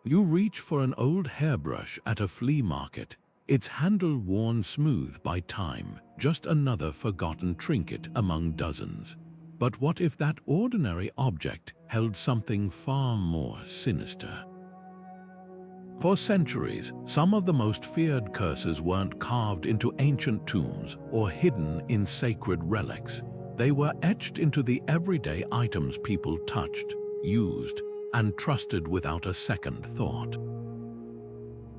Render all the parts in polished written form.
You reach for an old hairbrush at a flea market, its handle worn smooth by time, just another forgotten trinket among dozens. But what if that ordinary object held something far more sinister? For centuries, some of the most feared curses weren't carved into ancient tombs or hidden in sacred relics. They were etched into the everyday items people touched, used, and trusted without a second thought.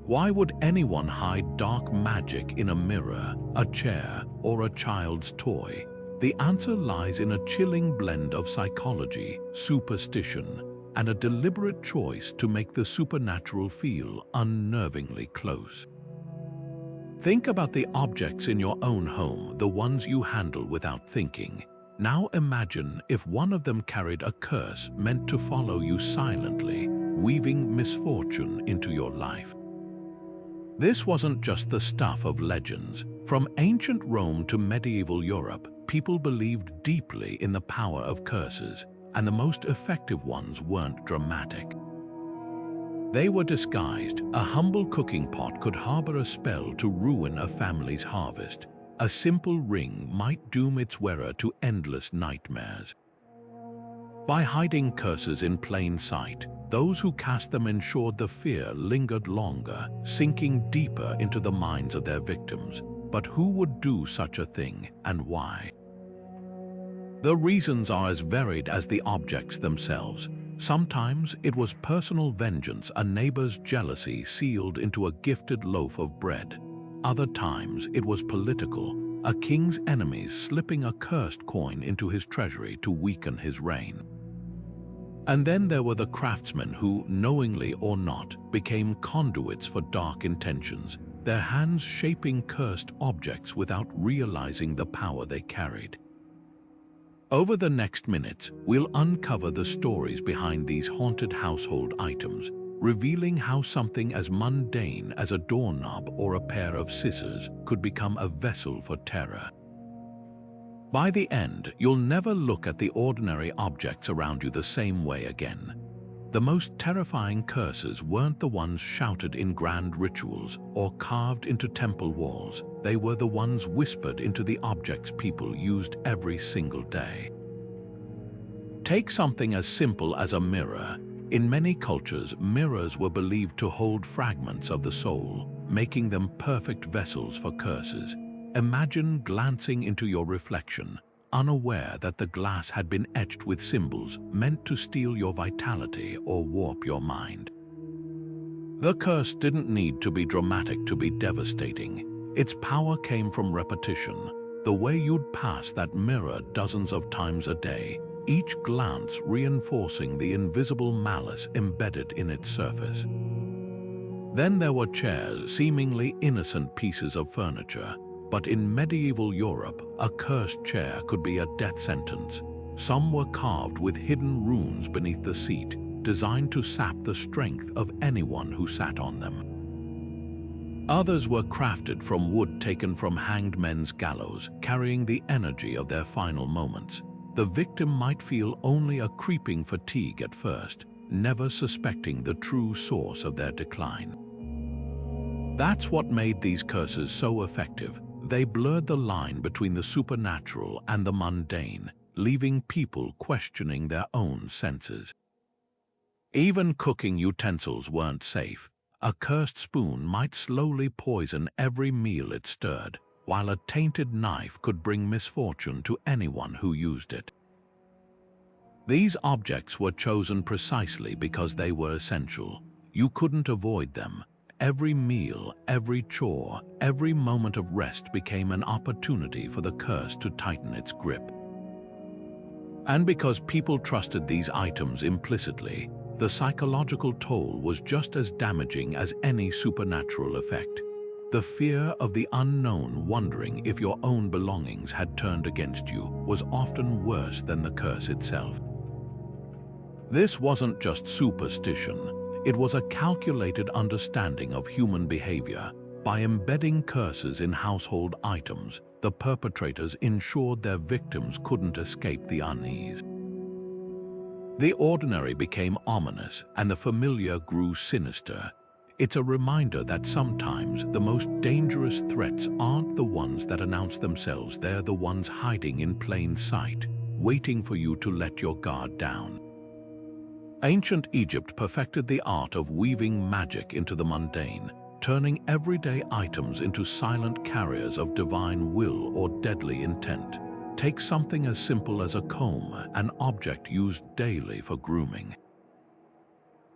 Why would anyone hide dark magic in a mirror, a chair, or a child's toy? The answer lies in a chilling blend of psychology, superstition, and a deliberate choice to make the supernatural feel unnervingly close. Think about the objects in your own home, the ones you handle without thinking. Now imagine if one of them carried a curse meant to follow you silently, weaving misfortune into your life. This wasn't just the stuff of legends. From ancient Rome to medieval Europe, people believed deeply in the power of curses, and the most effective ones weren't dramatic. They were disguised. A humble cooking pot could harbor a spell to ruin a family's harvest. A simple ring might doom its wearer to endless nightmares. By hiding curses in plain sight, those who cast them ensured the fear lingered longer, sinking deeper into the minds of their victims. But who would do such a thing, and why? The reasons are as varied as the objects themselves. Sometimes it was personal vengeance, a neighbor's jealousy sealed into a gifted loaf of bread. Other times it was political, a king's enemies slipping a cursed coin into his treasury to weaken his reign. And then there were the craftsmen who, knowingly or not, became conduits for dark intentions, their hands shaping cursed objects without realizing the power they carried. Over the next minutes, we'll uncover the stories behind these haunted household items, revealing how something as mundane as a doorknob or a pair of scissors could become a vessel for terror. By the end, you'll never look at the ordinary objects around you the same way again. The most terrifying curses weren't the ones shouted in grand rituals or carved into temple walls. They were the ones whispered into the objects people used every single day. Take something as simple as a mirror. In many cultures, mirrors were believed to hold fragments of the soul, making them perfect vessels for curses. Imagine glancing into your reflection, unaware that the glass had been etched with symbols meant to steal your vitality or warp your mind. The curse didn't need to be dramatic to be devastating. Its power came from repetition, the way you'd pass that mirror dozens of times a day, each glance reinforcing the invisible malice embedded in its surface. Then there were chairs, seemingly innocent pieces of furniture. But in medieval Europe, a cursed chair could be a death sentence. Some were carved with hidden runes beneath the seat, designed to sap the strength of anyone who sat on them. Others were crafted from wood taken from hanged men's gallows, carrying the energy of their final moments. The victim might feel only a creeping fatigue at first, never suspecting the true source of their decline. That's what made these curses so effective. They blurred the line between the supernatural and the mundane, leaving people questioning their own senses. Even cooking utensils weren't safe. A cursed spoon might slowly poison every meal it stirred, while a tainted knife could bring misfortune to anyone who used it. These objects were chosen precisely because they were essential. You couldn't avoid them. Every meal, every chore, every moment of rest became an opportunity for the curse to tighten its grip. And because people trusted these items implicitly, the psychological toll was just as damaging as any supernatural effect. The fear of the unknown, wondering if your own belongings had turned against you, was often worse than the curse itself. This wasn't just superstition. It was a calculated understanding of human behavior. By embedding curses in household items, the perpetrators ensured their victims couldn't escape the unease. The ordinary became ominous, and the familiar grew sinister. It's a reminder that sometimes the most dangerous threats aren't the ones that announce themselves, they're the ones hiding in plain sight, waiting for you to let your guard down. Ancient Egypt perfected the art of weaving magic into the mundane, turning everyday items into silent carriers of divine will or deadly intent. Take something as simple as a comb, an object used daily for grooming.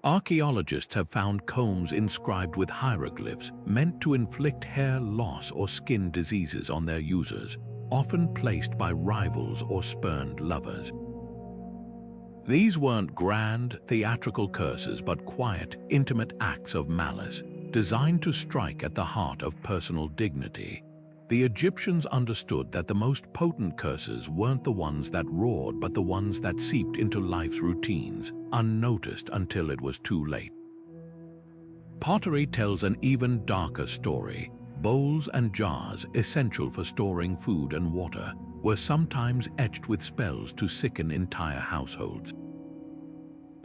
Archaeologists have found combs inscribed with hieroglyphs meant to inflict hair loss or skin diseases on their users, often placed by rivals or spurned lovers. These weren't grand, theatrical curses, but quiet, intimate acts of malice, designed to strike at the heart of personal dignity. The Egyptians understood that the most potent curses weren't the ones that roared, but the ones that seeped into life's routines, unnoticed until it was too late. Pottery tells an even darker story. Bowls and jars, essential for storing food and water, were sometimes etched with spells to sicken entire households.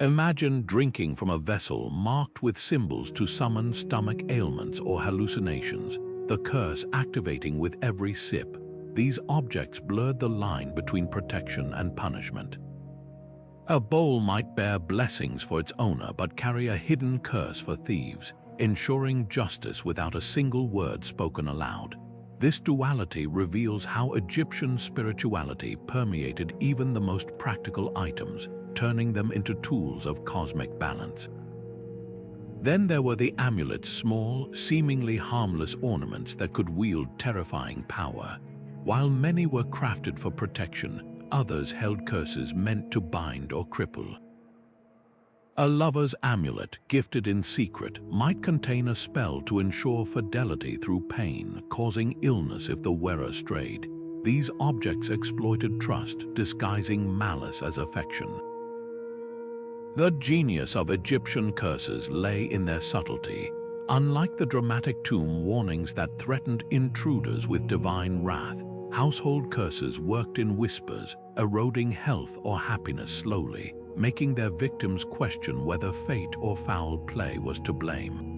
Imagine drinking from a vessel marked with symbols to summon stomach ailments or hallucinations, the curse activating with every sip. These objects blurred the line between protection and punishment. A bowl might bear blessings for its owner but carry a hidden curse for thieves, ensuring justice without a single word spoken aloud. This duality reveals how Egyptian spirituality permeated even the most practical items, turning them into tools of cosmic balance. Then there were the amulets, small, seemingly harmless ornaments that could wield terrifying power. While many were crafted for protection, others held curses meant to bind or cripple. A lover's amulet, gifted in secret, might contain a spell to ensure fidelity through pain, causing illness if the wearer strayed. These objects exploited trust, disguising malice as affection. The genius of Egyptian curses lay in their subtlety. Unlike the dramatic tomb warnings that threatened intruders with divine wrath, household curses worked in whispers, eroding health or happiness slowly, making their victims question whether fate or foul play was to blame.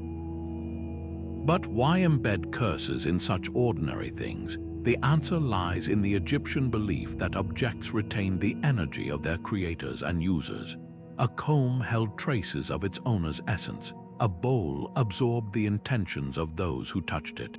But why embed curses in such ordinary things? The answer lies in the Egyptian belief that objects retain the energy of their creators and users. A comb held traces of its owner's essence. A bowl absorbed the intentions of those who touched it.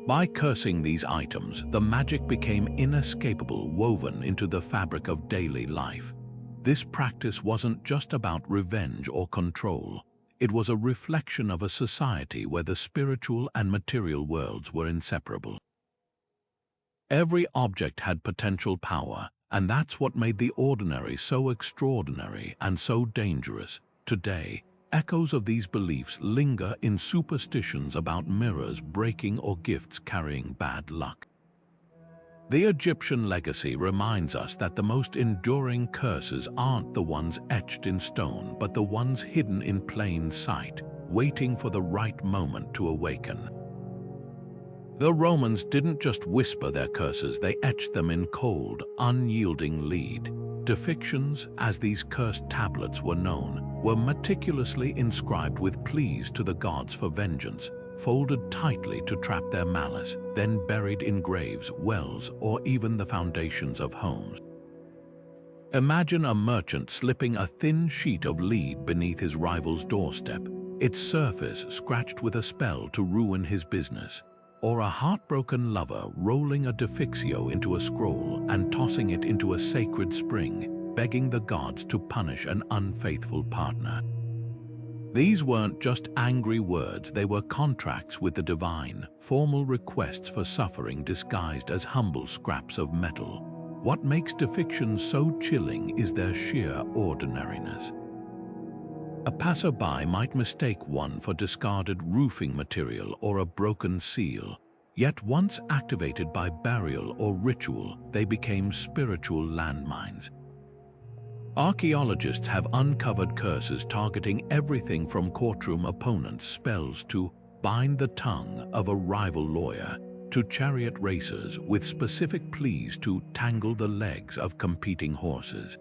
By cursing these items, the magic became inescapable, woven into the fabric of daily life. This practice wasn't just about revenge or control. It was a reflection of a society where the spiritual and material worlds were inseparable. Every object had potential power, and that's what made the ordinary so extraordinary and so dangerous. Today, echoes of these beliefs linger in superstitions about mirrors breaking or gifts carrying bad luck. The Egyptian legacy reminds us that the most enduring curses aren't the ones etched in stone, but the ones hidden in plain sight, waiting for the right moment to awaken. The Romans didn't just whisper their curses, they etched them in cold, unyielding lead. Defixiones, as these cursed tablets were known, were meticulously inscribed with pleas to the gods for vengeance, folded tightly to trap their malice, then buried in graves, wells, or even the foundations of homes. Imagine a merchant slipping a thin sheet of lead beneath his rival's doorstep, its surface scratched with a spell to ruin his business. Or a heartbroken lover rolling a defixio into a scroll and tossing it into a sacred spring, begging the gods to punish an unfaithful partner. These weren't just angry words, they were contracts with the divine, formal requests for suffering disguised as humble scraps of metal. What makes defixiones so chilling is their sheer ordinariness. A passerby might mistake one for discarded roofing material or a broken seal, yet once activated by burial or ritual, they became spiritual landmines. Archaeologists have uncovered curses targeting everything from courtroom opponents' spells to bind the tongue of a rival lawyer, to chariot racers with specific pleas to tangle the legs of competing horses.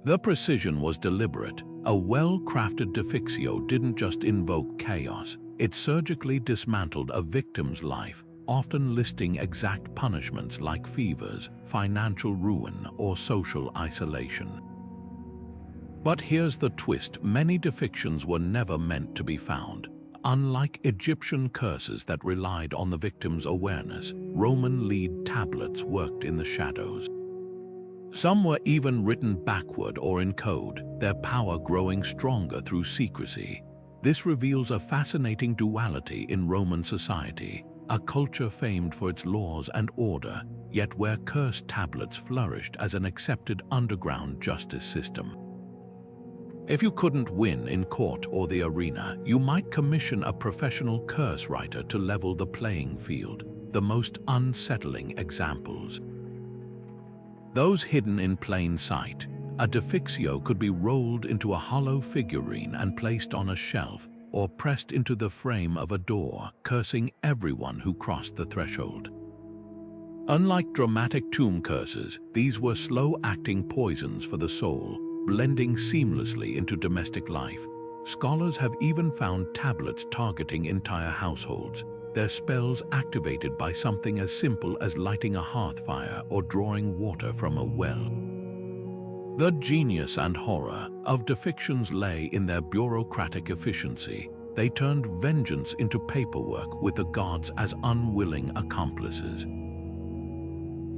The precision was deliberate. A well-crafted Defixio didn't just invoke chaos, it surgically dismantled a victim's life, often listing exact punishments like fevers, financial ruin, or social isolation. But here's the twist: many Defixiones were never meant to be found. Unlike Egyptian curses that relied on the victim's awareness, Roman lead tablets worked in the shadows. Some were even written backward or in code, their power growing stronger through secrecy. This reveals a fascinating duality in Roman society, a culture famed for its laws and order, yet where cursed tablets flourished as an accepted underground justice system. If you couldn't win in court or the arena, you might commission a professional curse writer to level the playing field. The most unsettling examples. Those hidden in plain sight. A Defixio could be rolled into a hollow figurine and placed on a shelf, or pressed into the frame of a door, cursing everyone who crossed the threshold. Unlike dramatic tomb curses, these were slow-acting poisons for the soul, blending seamlessly into domestic life. Scholars have even found tablets targeting entire households, their spells activated by something as simple as lighting a hearth fire or drawing water from a well. The genius and horror of Defixiones lay in their bureaucratic efficiency. They turned vengeance into paperwork with the gods as unwilling accomplices.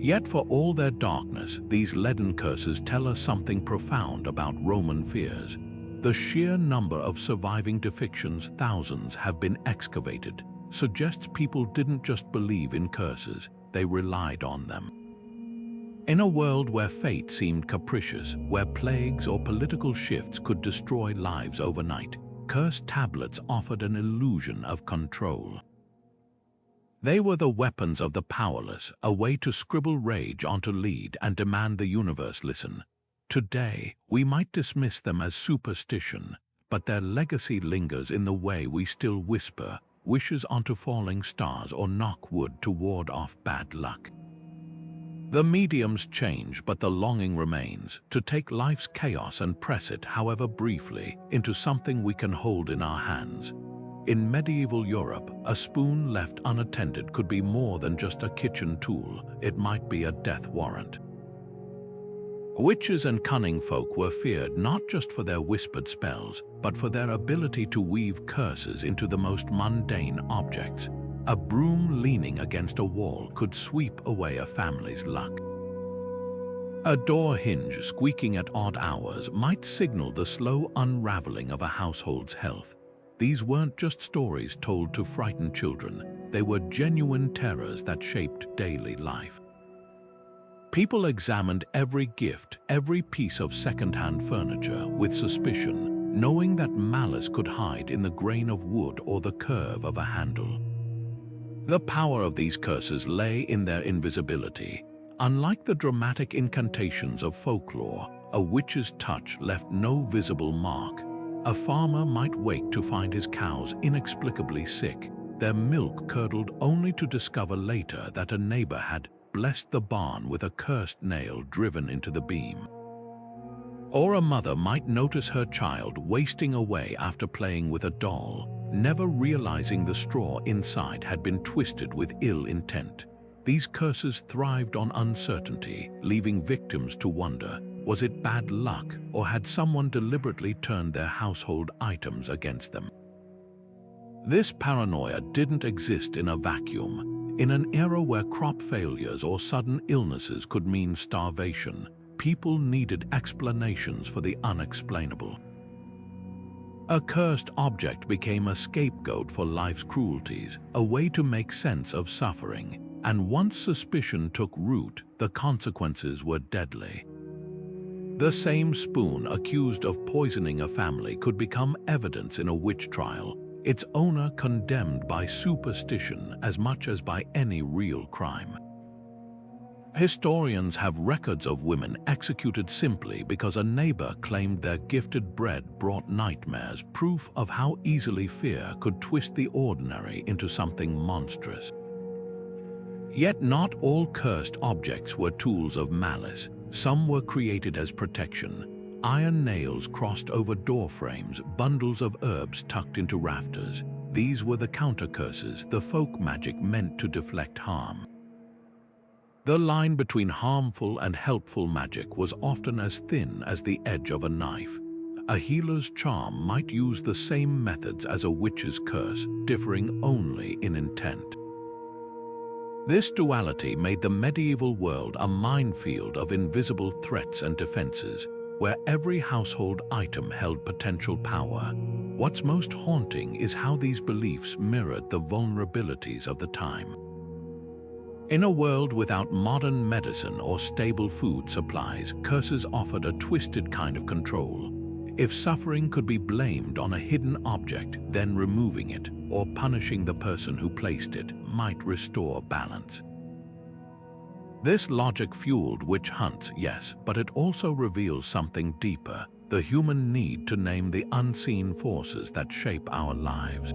Yet for all their darkness, these leaden curses tell us something profound about Roman fears. The sheer number of surviving Defixiones, thousands have been excavated, suggests people didn't just believe in curses, they relied on them. In a world where fate seemed capricious, where plagues or political shifts could destroy lives overnight, cursed tablets offered an illusion of control. They were the weapons of the powerless, a way to scribble rage onto lead and demand the universe listen. Today, we might dismiss them as superstition, but their legacy lingers in the way we still whisper wishes onto falling stars or knock wood to ward off bad luck. The mediums change, but the longing remains, to take life's chaos and press it, however briefly, into something we can hold in our hands. In medieval Europe, a spoon left unattended could be more than just a kitchen tool. It might be a death warrant. Witches and cunning folk were feared not just for their whispered spells, but for their ability to weave curses into the most mundane objects. A broom leaning against a wall could sweep away a family's luck. A door hinge squeaking at odd hours might signal the slow unraveling of a household's health. These weren't just stories told to frighten children, they were genuine terrors that shaped daily life. People examined every gift, every piece of second-hand furniture with suspicion, knowing that malice could hide in the grain of wood or the curve of a handle. The power of these curses lay in their invisibility. Unlike the dramatic incantations of folklore, a witch's touch left no visible mark. A farmer might wake to find his cows inexplicably sick, their milk curdled only to discover later that a neighbor had blessed the barn with a cursed nail driven into the beam. Or a mother might notice her child wasting away after playing with a doll, never realizing the straw inside had been twisted with ill intent. These curses thrived on uncertainty, leaving victims to wonder, was it bad luck, or had someone deliberately turned their household items against them? This paranoia didn't exist in a vacuum. In an era where crop failures or sudden illnesses could mean starvation, people needed explanations for the unexplainable. A cursed object became a scapegoat for life's cruelties, a way to make sense of suffering, and once suspicion took root, the consequences were deadly. The same spoon accused of poisoning a family could become evidence in a witch trial, its owner condemned by superstition as much as by any real crime. Historians have records of women executed simply because a neighbor claimed their gifted bread brought nightmares, proof of how easily fear could twist the ordinary into something monstrous. Yet not all cursed objects were tools of malice. Some were created as protection. iron nails crossed over door frames, bundles of herbs tucked into rafters. These were the counter-curses, the folk magic meant to deflect harm. The line between harmful and helpful magic was often as thin as the edge of a knife. A healer's charm might use the same methods as a witch's curse, differing only in intent. This duality made the medieval world a minefield of invisible threats and defenses, where every household item held potential power. What's most haunting is how these beliefs mirrored the vulnerabilities of the time. In a world without modern medicine or stable food supplies, curses offered a twisted kind of control. If suffering could be blamed on a hidden object, then removing it or punishing the person who placed it might restore balance. This logic fueled witch hunts, yes, but it also reveals something deeper: the human need to name the unseen forces that shape our lives.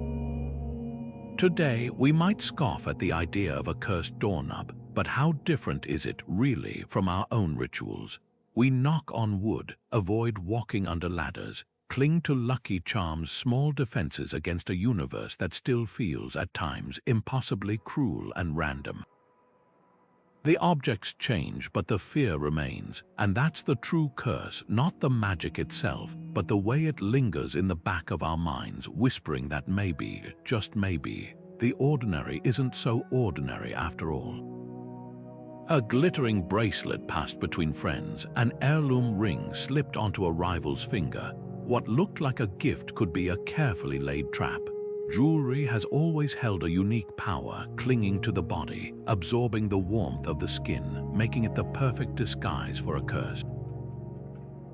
Today, we might scoff at the idea of a cursed doorknob, but how different is it really from our own rituals? We knock on wood, avoid walking under ladders, cling to lucky charms, small defenses against a universe that still feels at times impossibly cruel and random. The objects change, but the fear remains, and that's the true curse, not the magic itself, but the way it lingers in the back of our minds, whispering that maybe, just maybe, the ordinary isn't so ordinary after all. A glittering bracelet passed between friends, an heirloom ring slipped onto a rival's finger. What looked like a gift could be a carefully laid trap. Jewelry has always held a unique power, clinging to the body, absorbing the warmth of the skin, making it the perfect disguise for a curse.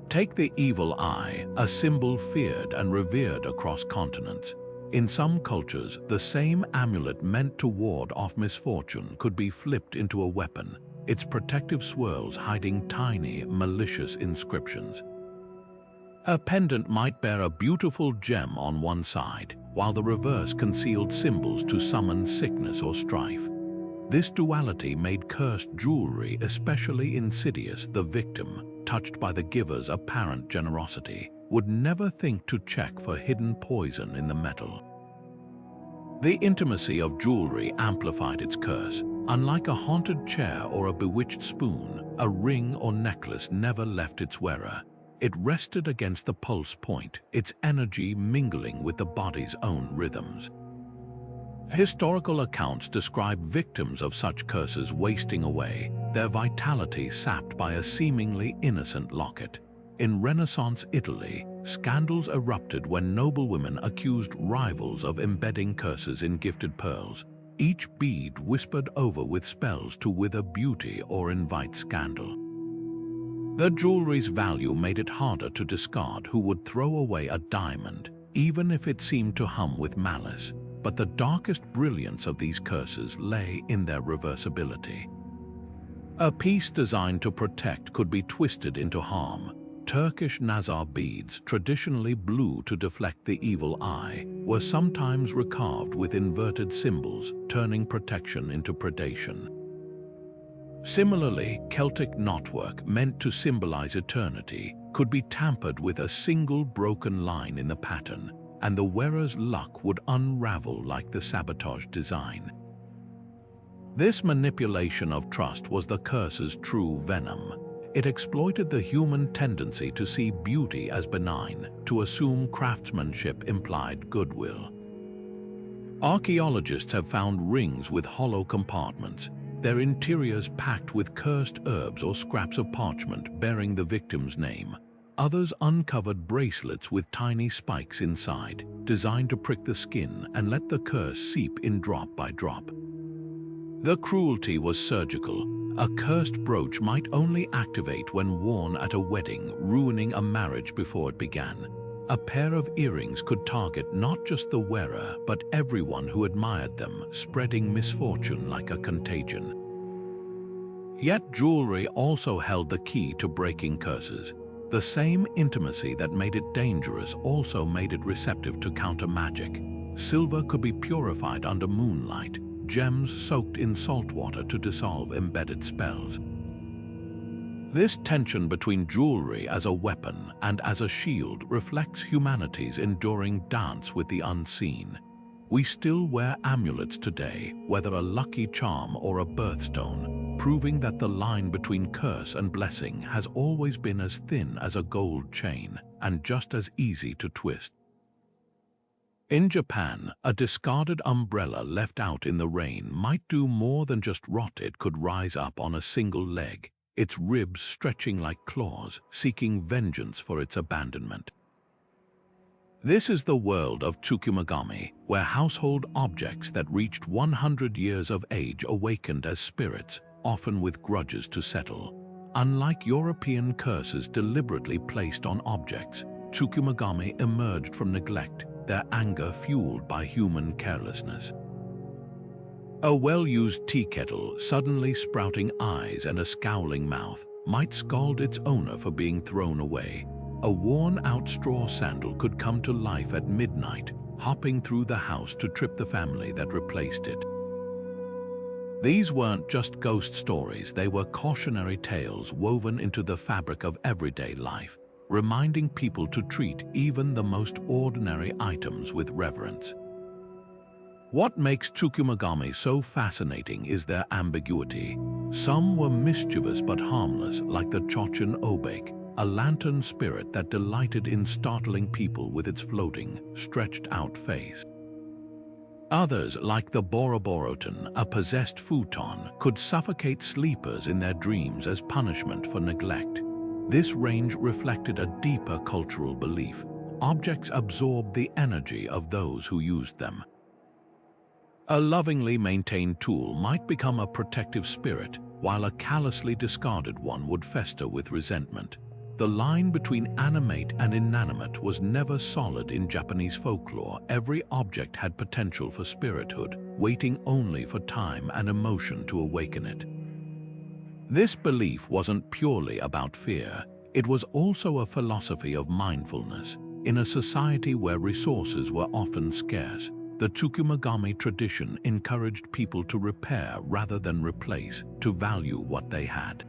Take the evil eye, a symbol feared and revered across continents. In some cultures, the same amulet meant to ward off misfortune could be flipped into a weapon, its protective swirls hiding tiny, malicious inscriptions. A pendant might bear a beautiful gem on one side, while the reverse concealed symbols to summon sickness or strife. This duality made cursed jewelry especially insidious. The victim, touched by the giver's apparent generosity, would never think to check for hidden poison in the metal. The intimacy of jewelry amplified its curse. Unlike a haunted chair or a bewitched spoon, a ring or necklace never left its wearer. It rested against the pulse point, its energy mingling with the body's own rhythms. Historical accounts describe victims of such curses wasting away, their vitality sapped by a seemingly innocent locket. In Renaissance Italy, scandals erupted when noblewomen accused rivals of embedding curses in gifted pearls, each bead whispered over with spells to wither beauty or invite scandal. The jewelry's value made it harder to discard who would throw away a diamond, even if it seemed to hum with malice. But the darkest brilliance of these curses lay in their reversibility. A piece designed to protect could be twisted into harm. Turkish nazar beads, traditionally blue to deflect the evil eye, were sometimes recarved with inverted symbols, turning protection into predation. Similarly, Celtic knotwork, meant to symbolize eternity, could be tampered with a single broken line in the pattern, and the wearer's luck would unravel like the sabotage design. This manipulation of trust was the curse's true venom. It exploited the human tendency to see beauty as benign, to assume craftsmanship implied goodwill. Archaeologists have found rings with hollow compartments, their interiors packed with cursed herbs or scraps of parchment bearing the victim's name. Others uncovered bracelets with tiny spikes inside, designed to prick the skin and let the curse seep in drop by drop. The cruelty was surgical. A cursed brooch might only activate when worn at a wedding, ruining a marriage before it began. A pair of earrings could target not just the wearer, but everyone who admired them, spreading misfortune like a contagion. Yet jewelry also held the key to breaking curses. The same intimacy that made it dangerous also made it receptive to counter magic. Silver could be purified under moonlight, gems soaked in salt water to dissolve embedded spells. This tension between jewelry as a weapon and as a shield reflects humanity's enduring dance with the unseen. We still wear amulets today, whether a lucky charm or a birthstone, proving that the line between curse and blessing has always been as thin as a gold chain and just as easy to twist. In Japan, a discarded umbrella left out in the rain might do more than just rot. It could rise up on a single leg, its ribs stretching like claws, seeking vengeance for its abandonment. This is the world of Tukimagami, where household objects that reached 100 years of age awakened as spirits, often with grudges to settle. Unlike European curses deliberately placed on objects, Tukimagami emerged from neglect, their anger fueled by human carelessness. A well-used tea kettle suddenly sprouting eyes and a scowling mouth might scald its owner for being thrown away. A worn-out straw sandal could come to life at midnight, hopping through the house to trip the family that replaced it. These weren't just ghost stories, they were cautionary tales woven into the fabric of everyday life, reminding people to treat even the most ordinary items with reverence. What makes Tukimagami so fascinating is their ambiguity. Some were mischievous but harmless, like the Chochin Obake, a lantern spirit that delighted in startling people with its floating, stretched-out face. Others, like the Boroborotan, a possessed futon, could suffocate sleepers in their dreams as punishment for neglect. This range reflected a deeper cultural belief. Objects absorbed the energy of those who used them. A lovingly maintained tool might become a protective spirit, while a callously discarded one would fester with resentment. The line between animate and inanimate was never solid in Japanese folklore. Every object had potential for spirithood, waiting only for time and emotion to awaken it. This belief wasn't purely about fear, it was also a philosophy of mindfulness. In a society where resources were often scarce, the Tukimagami tradition encouraged people to repair rather than replace, to value what they had.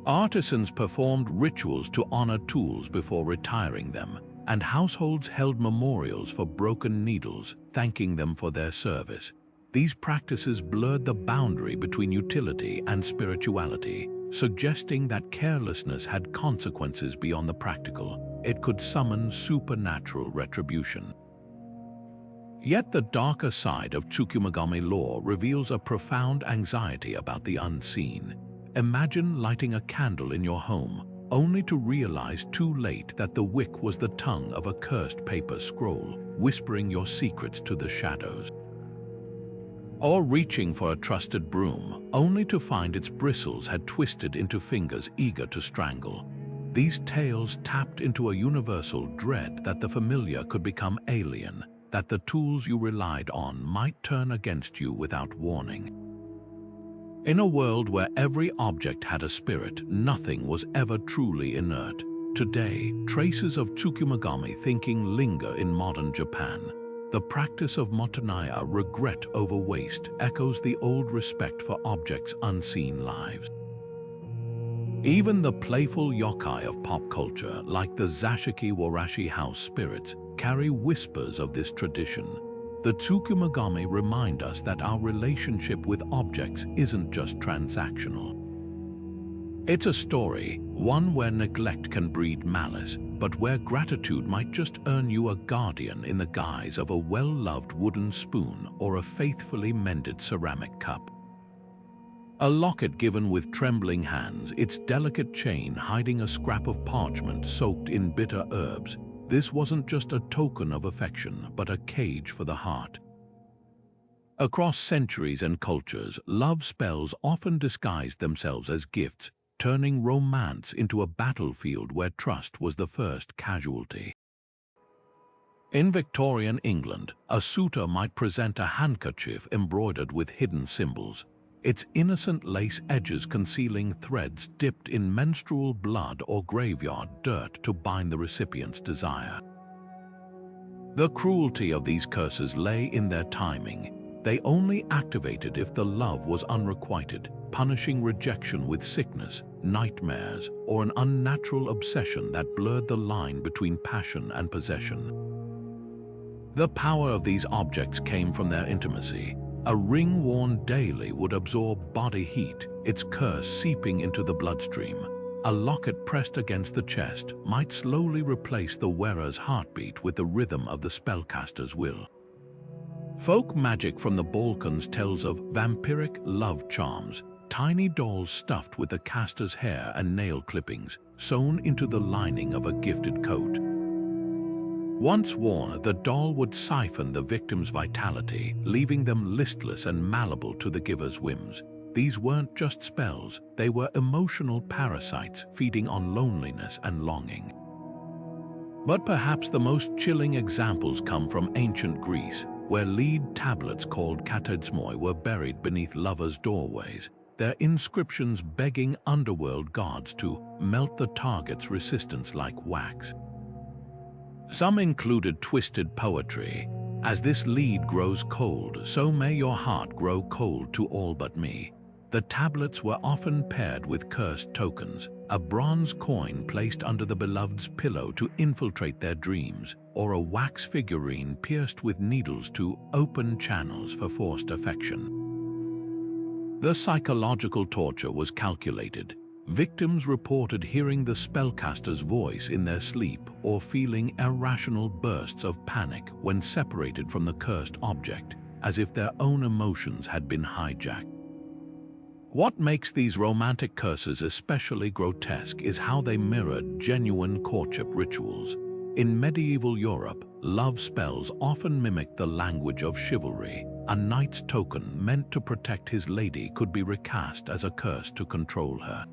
Artisans performed rituals to honor tools before retiring them, and households held memorials for broken needles, thanking them for their service. These practices blurred the boundary between utility and spirituality, suggesting that carelessness had consequences beyond the practical. It could summon supernatural retribution. Yet the darker side of Tukimagami lore reveals a profound anxiety about the unseen. Imagine lighting a candle in your home, only to realize too late that the wick was the tongue of a cursed paper scroll, whispering your secrets to the shadows. Or reaching for a trusted broom, only to find its bristles had twisted into fingers eager to strangle. These tales tapped into a universal dread that the familiar could become alien, that the tools you relied on might turn against you without warning. In a world where every object had a spirit, nothing was ever truly inert. Today, traces of Tukimagami thinking linger in modern Japan. The practice of motonaya, regret over waste, echoes the old respect for objects' unseen lives. Even the playful yokai of pop culture, like the Zashiki Warashi house spirits, carry whispers of this tradition. The Tukimagami remind us that our relationship with objects isn't just transactional. It's a story, one where neglect can breed malice, but where gratitude might just earn you a guardian in the guise of a well-loved wooden spoon or a faithfully mended ceramic cup. A locket given with trembling hands, its delicate chain hiding a scrap of parchment soaked in bitter herbs. This wasn't just a token of affection, but a cage for the heart. Across centuries and cultures, love spells often disguised themselves as gifts, turning romance into a battlefield where trust was the first casualty. In Victorian England, a suitor might present a handkerchief embroidered with hidden symbols, its innocent lace edges concealing threads dipped in menstrual blood or graveyard dirt to bind the recipient's desire. The cruelty of these curses lay in their timing. They only activated if the love was unrequited, punishing rejection with sickness, nightmares, or an unnatural obsession that blurred the line between passion and possession. The power of these objects came from their intimacy. A ring worn daily would absorb body heat, its curse seeping into the bloodstream. A locket pressed against the chest might slowly replace the wearer's heartbeat with the rhythm of the spellcaster's will. Folk magic from the Balkans tells of vampiric love charms, tiny dolls stuffed with the caster's hair and nail clippings, sewn into the lining of a gifted coat. Once worn, the doll would siphon the victim's vitality, leaving them listless and malleable to the giver's whims. These weren't just spells, they were emotional parasites feeding on loneliness and longing. But perhaps the most chilling examples come from ancient Greece, where lead tablets called katedzmoi were buried beneath lovers' doorways, their inscriptions begging underworld gods to melt the target's resistance like wax. Some included twisted poetry. As this lead grows cold, so may your heart grow cold to all but me. The tablets were often paired with cursed tokens, a bronze coin placed under the beloved's pillow to infiltrate their dreams, or a wax figurine pierced with needles to open channels for forced affection. The psychological torture was calculated. Victims reported hearing the spellcaster's voice in their sleep or feeling irrational bursts of panic when separated from the cursed object, as if their own emotions had been hijacked. What makes these romantic curses especially grotesque is how they mirrored genuine courtship rituals. In medieval Europe, love spells often mimicked the language of chivalry. A knight's token meant to protect his lady could be recast as a curse to control her.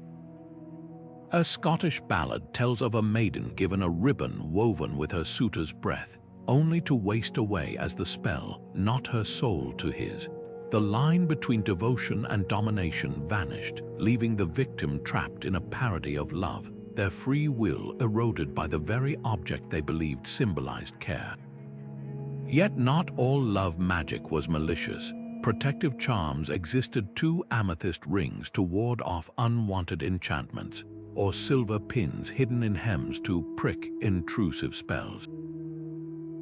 A Scottish ballad tells of a maiden given a ribbon woven with her suitor's breath, only to waste away as the spell, not her soul to his. The line between devotion and domination vanished, leaving the victim trapped in a parody of love, their free will eroded by the very object they believed symbolized care. Yet not all love magic was malicious. Protective charms existed: 2 amethyst rings to ward off unwanted enchantments, or silver pins hidden in hems to prick intrusive spells.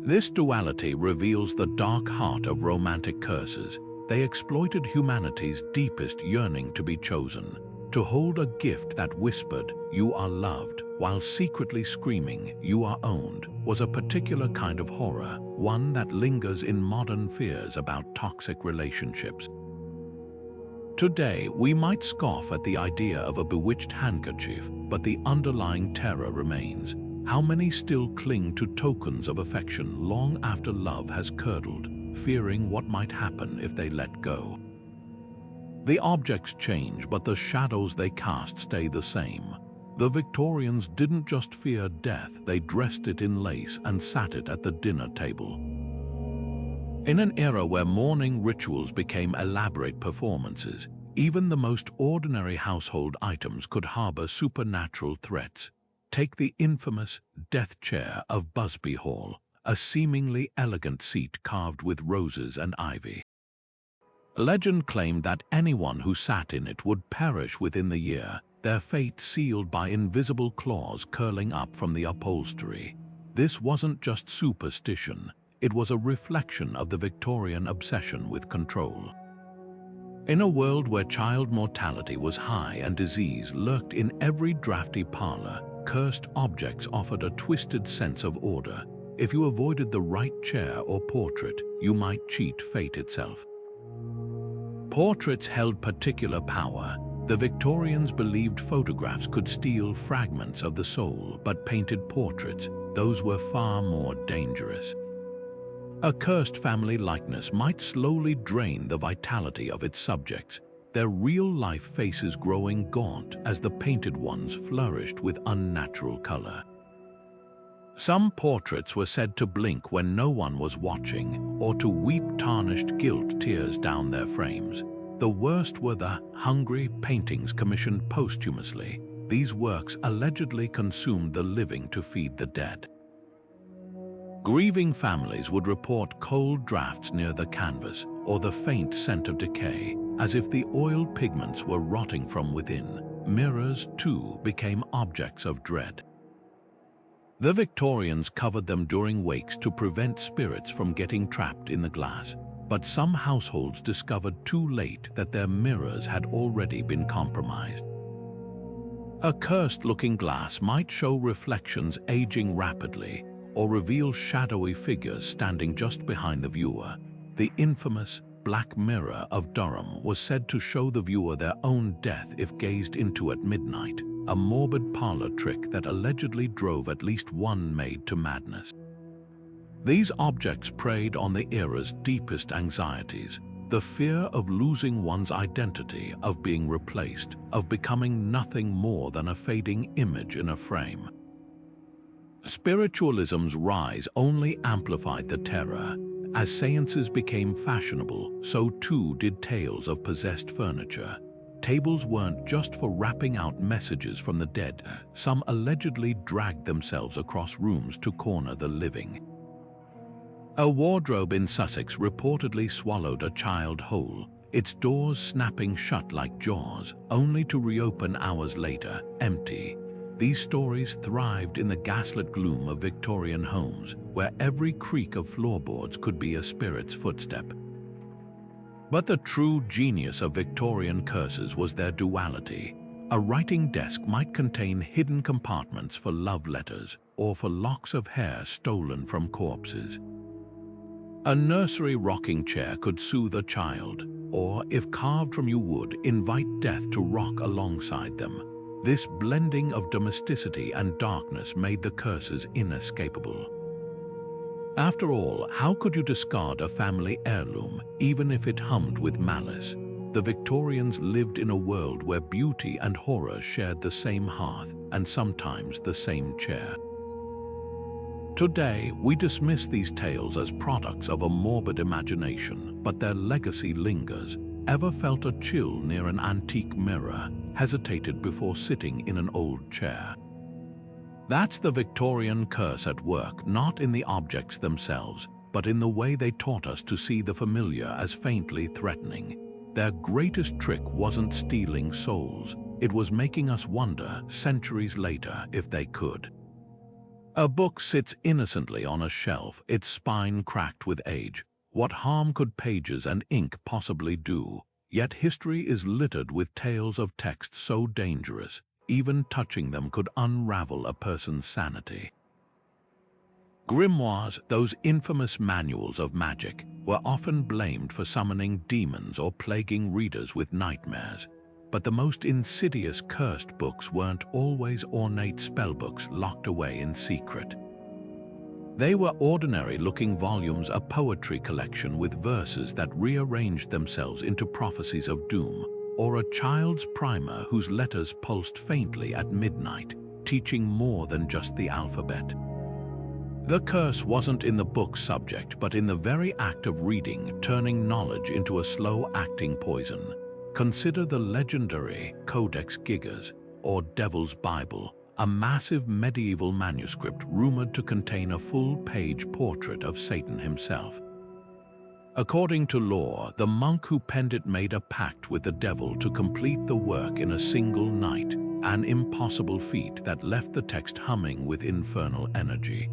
This duality reveals the dark heart of romantic curses. They exploited humanity's deepest yearning to be chosen, to hold a gift that whispered, "You are loved," while secretly screaming, "You are owned," was a particular kind of horror, one that lingers in modern fears about toxic relationships. Today, we might scoff at the idea of a bewitched handkerchief, but the underlying terror remains. How many still cling to tokens of affection long after love has curdled, fearing what might happen if they let go? The objects change, but the shadows they cast stay the same. The Victorians didn't just fear death, they dressed it in lace and sat it at the dinner table. In an era where mourning rituals became elaborate performances, even the most ordinary household items could harbor supernatural threats. Take the infamous death chair of Busby Hall, a seemingly elegant seat carved with roses and ivy. Legend claimed that anyone who sat in it would perish within the year, their fate sealed by invisible claws curling up from the upholstery. This wasn't just superstition, it was a reflection of the Victorian obsession with control. In a world where child mortality was high and disease lurked in every drafty parlor, cursed objects offered a twisted sense of order. If you avoided the right chair or portrait, you might cheat fate itself. Portraits held particular power. The Victorians believed photographs could steal fragments of the soul, but painted portraits, those were far more dangerous. A cursed family likeness might slowly drain the vitality of its subjects, their real-life faces growing gaunt as the painted ones flourished with unnatural color. Some portraits were said to blink when no one was watching, or to weep tarnished guilt tears down their frames. The worst were the hungry paintings commissioned posthumously. These works allegedly consumed the living to feed the dead. Grieving families would report cold drafts near the canvas or the faint scent of decay, as if the oil pigments were rotting from within. Mirrors, too, became objects of dread. The Victorians covered them during wakes to prevent spirits from getting trapped in the glass, but some households discovered too late that their mirrors had already been compromised. A cursed-looking glass might show reflections aging rapidly or reveal shadowy figures standing just behind the viewer. The infamous Black Mirror of Durham was said to show the viewer their own death if gazed into at midnight, a morbid parlor trick that allegedly drove at least one maid to madness. These objects preyed on the era's deepest anxieties, the fear of losing one's identity, of being replaced, of becoming nothing more than a fading image in a frame. Spiritualism's rise only amplified the terror. As seances became fashionable, so too did tales of possessed furniture. Tables weren't just for rapping out messages from the dead. Some allegedly dragged themselves across rooms to corner the living. A wardrobe in Sussex reportedly swallowed a child whole, its doors snapping shut like jaws, only to reopen hours later, empty. These stories thrived in the gaslit gloom of Victorian homes, where every creak of floorboards could be a spirit's footstep. But the true genius of Victorian curses was their duality. A writing desk might contain hidden compartments for love letters or for locks of hair stolen from corpses. A nursery rocking chair could soothe a child, or, if carved from wood, invite death to rock alongside them. This blending of domesticity and darkness made the curses inescapable. After all, how could you discard a family heirloom, even if it hummed with malice? The Victorians lived in a world where beauty and horror shared the same hearth and sometimes the same chair. Today, we dismiss these tales as products of a morbid imagination, but their legacy lingers. Ever felt a chill near an antique mirror, hesitated before sitting in an old chair? That's the Victorian curse at work, not in the objects themselves, but in the way they taught us to see the familiar as faintly threatening. Their greatest trick wasn't stealing souls, it was making us wonder, centuries later, if they could. A book sits innocently on a shelf, its spine cracked with age. What harm could pages and ink possibly do? Yet history is littered with tales of texts so dangerous, even touching them could unravel a person's sanity. Grimoires, those infamous manuals of magic, were often blamed for summoning demons or plaguing readers with nightmares. But the most insidious cursed books weren't always ornate spellbooks locked away in secret. They were ordinary-looking volumes, a poetry collection with verses that rearranged themselves into prophecies of doom, or a child's primer whose letters pulsed faintly at midnight, teaching more than just the alphabet. The curse wasn't in the book's subject, but in the very act of reading, turning knowledge into a slow-acting poison. Consider the legendary Codex Gigas, or Devil's Bible, a massive medieval manuscript rumored to contain a full-page portrait of Satan himself. According to lore, the monk who penned it made a pact with the devil to complete the work in a single night, an impossible feat that left the text humming with infernal energy.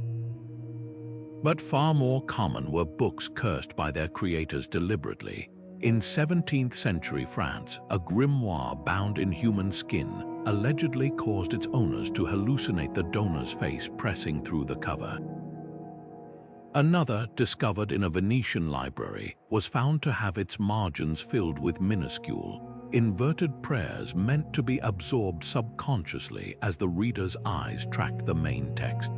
But far more common were books cursed by their creators deliberately. In 17th century France, a grimoire bound in human skin allegedly caused its owners to hallucinate the donor's face pressing through the cover. Another, discovered in a Venetian library, was found to have its margins filled with minuscule, inverted prayers meant to be absorbed subconsciously as the reader's eyes tracked the main text.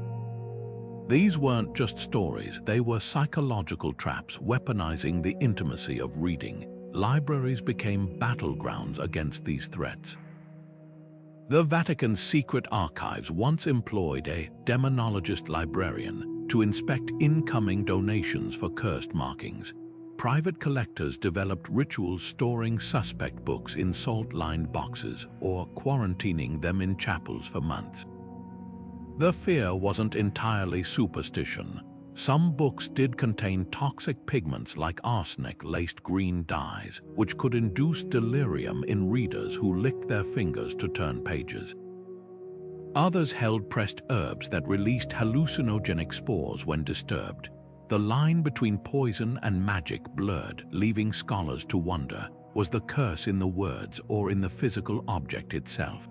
These weren't just stories, they were psychological traps weaponizing the intimacy of reading. Libraries became battlegrounds against these threats. The Vatican's secret archives once employed a demonologist librarian to inspect incoming donations for cursed markings. Private collectors developed rituals storing suspect books in salt-lined boxes or quarantining them in chapels for months. The fear wasn't entirely superstition. Some books did contain toxic pigments like arsenic-laced green dyes, which could induce delirium in readers who licked their fingers to turn pages. Others held pressed herbs that released hallucinogenic spores when disturbed. The line between poison and magic blurred, leaving scholars to wonder, was the curse in the words or in the physical object itself?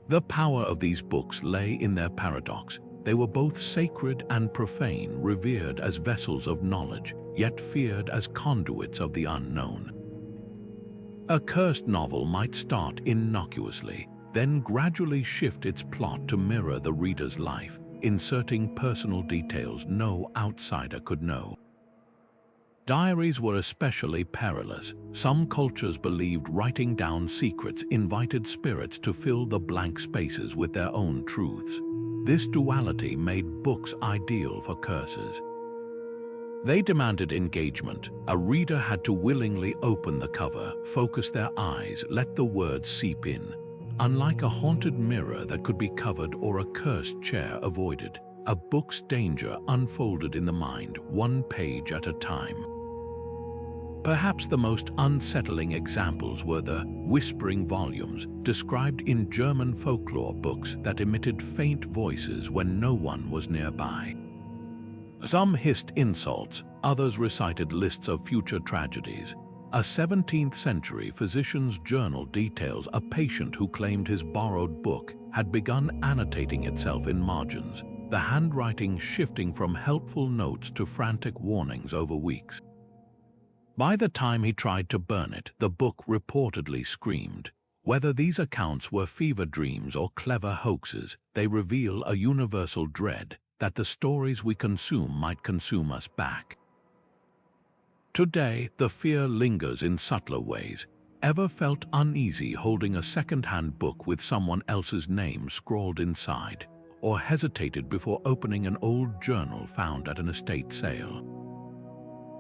The power of these books lay in their paradox. They were both sacred and profane, revered as vessels of knowledge, yet feared as conduits of the unknown. A cursed novel might start innocuously, then gradually shift its plot to mirror the reader's life, inserting personal details no outsider could know. Diaries were especially perilous. Some cultures believed writing down secrets invited spirits to fill the blank spaces with their own truths. This duality made books ideal for curses. They demanded engagement. A reader had to willingly open the cover, focus their eyes, let the words seep in. Unlike a haunted mirror that could be covered or a cursed chair avoided, a book's danger unfolded in the mind, one page at a time. Perhaps the most unsettling examples were the whispering volumes described in German folklore books that emitted faint voices when no one was nearby. Some hissed insults, others recited lists of future tragedies. A 17th century physician's journal details a patient who claimed his borrowed book had begun annotating itself in margins, the handwriting shifting from helpful notes to frantic warnings over weeks. By the time he tried to burn it, the book reportedly screamed. Whether these accounts were fever dreams or clever hoaxes, they reveal a universal dread that the stories we consume might consume us back. Today, the fear lingers in subtler ways. Ever felt uneasy holding a second-hand book with someone else's name scrawled inside, or hesitated before opening an old journal found at an estate sale?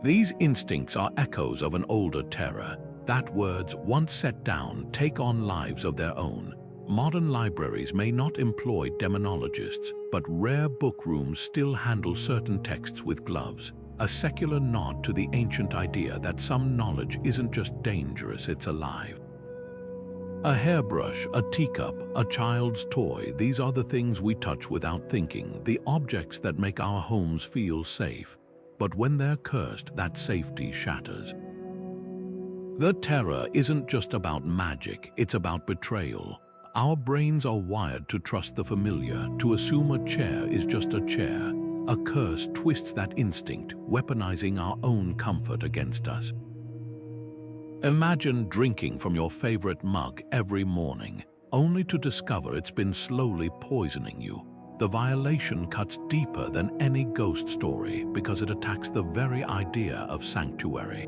These instincts are echoes of an older terror, that words once set down take on lives of their own. Modern libraries may not employ demonologists, but rare book rooms still handle certain texts with gloves, a secular nod to the ancient idea that some knowledge isn't just dangerous, it's alive. A hairbrush, a teacup, a child's toy, these are the things we touch without thinking, the objects that make our homes feel safe. But when they're cursed, that safety shatters. The terror isn't just about magic, it's about betrayal. Our brains are wired to trust the familiar, to assume a chair is just a chair. A curse twists that instinct, weaponizing our own comfort against us. Imagine drinking from your favorite mug every morning, only to discover it's been slowly poisoning you. The violation cuts deeper than any ghost story because it attacks the very idea of sanctuary.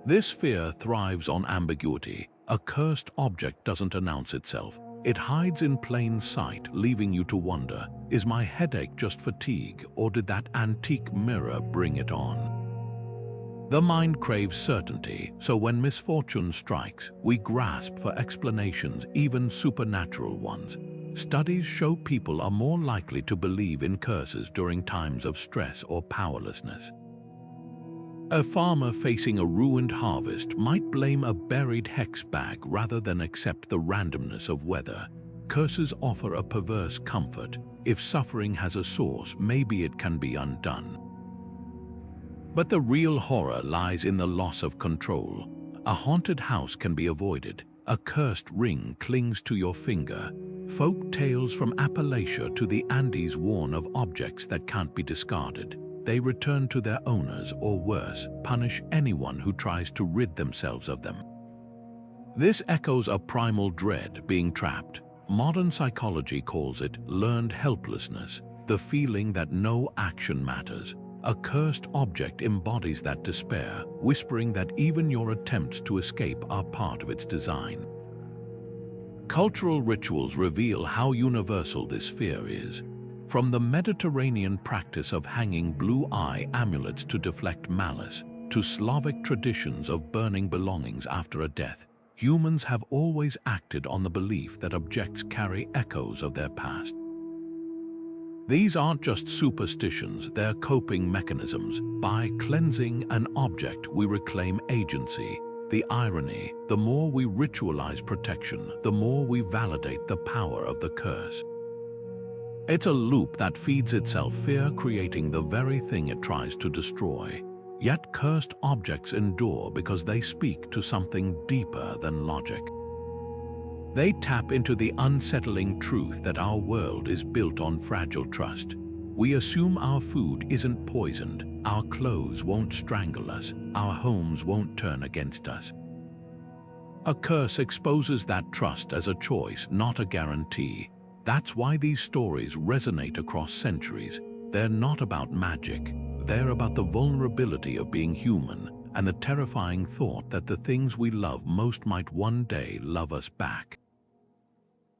This fear thrives on ambiguity. A cursed object doesn't announce itself. It hides in plain sight, leaving you to wonder, is my headache just fatigue, or did that antique mirror bring it on? The mind craves certainty, so when misfortune strikes, we grasp for explanations, even supernatural ones. Studies show people are more likely to believe in curses during times of stress or powerlessness. A farmer facing a ruined harvest might blame a buried hex bag rather than accept the randomness of weather. Curses offer a perverse comfort. If suffering has a source, maybe it can be undone. But the real horror lies in the loss of control. A haunted house can be avoided. A cursed ring clings to your finger. Folk tales from Appalachia to the Andes warn of objects that can't be discarded. They return to their owners, or worse, punish anyone who tries to rid themselves of them. This echoes a primal dread, being trapped. Modern psychology calls it learned helplessness, the feeling that no action matters. A cursed object embodies that despair, whispering that even your attempts to escape are part of its design. Cultural rituals reveal how universal this fear is. From the Mediterranean practice of hanging blue-eye amulets to deflect malice, to Slavic traditions of burning belongings after a death, humans have always acted on the belief that objects carry echoes of their past. These aren't just superstitions, they're coping mechanisms. By cleansing an object, we reclaim agency. The irony, the more we ritualize protection, the more we validate the power of the curse. It's a loop that feeds itself, fear creating the very thing it tries to destroy. Yet cursed objects endure because they speak to something deeper than logic. They tap into the unsettling truth that our world is built on fragile trust. We assume our food isn't poisoned, our clothes won't strangle us, our homes won't turn against us. A curse exposes that trust as a choice, not a guarantee. That's why these stories resonate across centuries. They're not about magic, they're about the vulnerability of being human and the terrifying thought that the things we love most might one day love us back.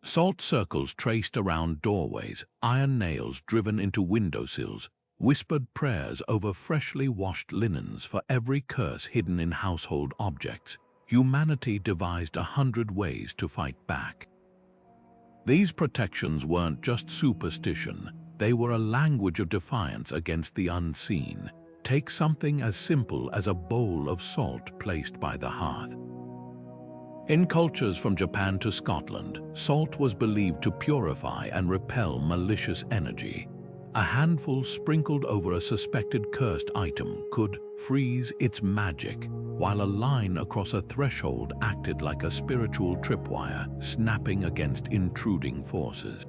Salt circles traced around doorways, iron nails driven into windowsills, whispered prayers over freshly washed linens for every curse hidden in household objects. Humanity devised 100 ways to fight back. These protections weren't just superstition, they were a language of defiance against the unseen. Take something as simple as a bowl of salt placed by the hearth. In cultures from Japan to Scotland, salt was believed to purify and repel malicious energy. A handful sprinkled over a suspected cursed item could freeze its magic, while a line across a threshold acted like a spiritual tripwire, snapping against intruding forces.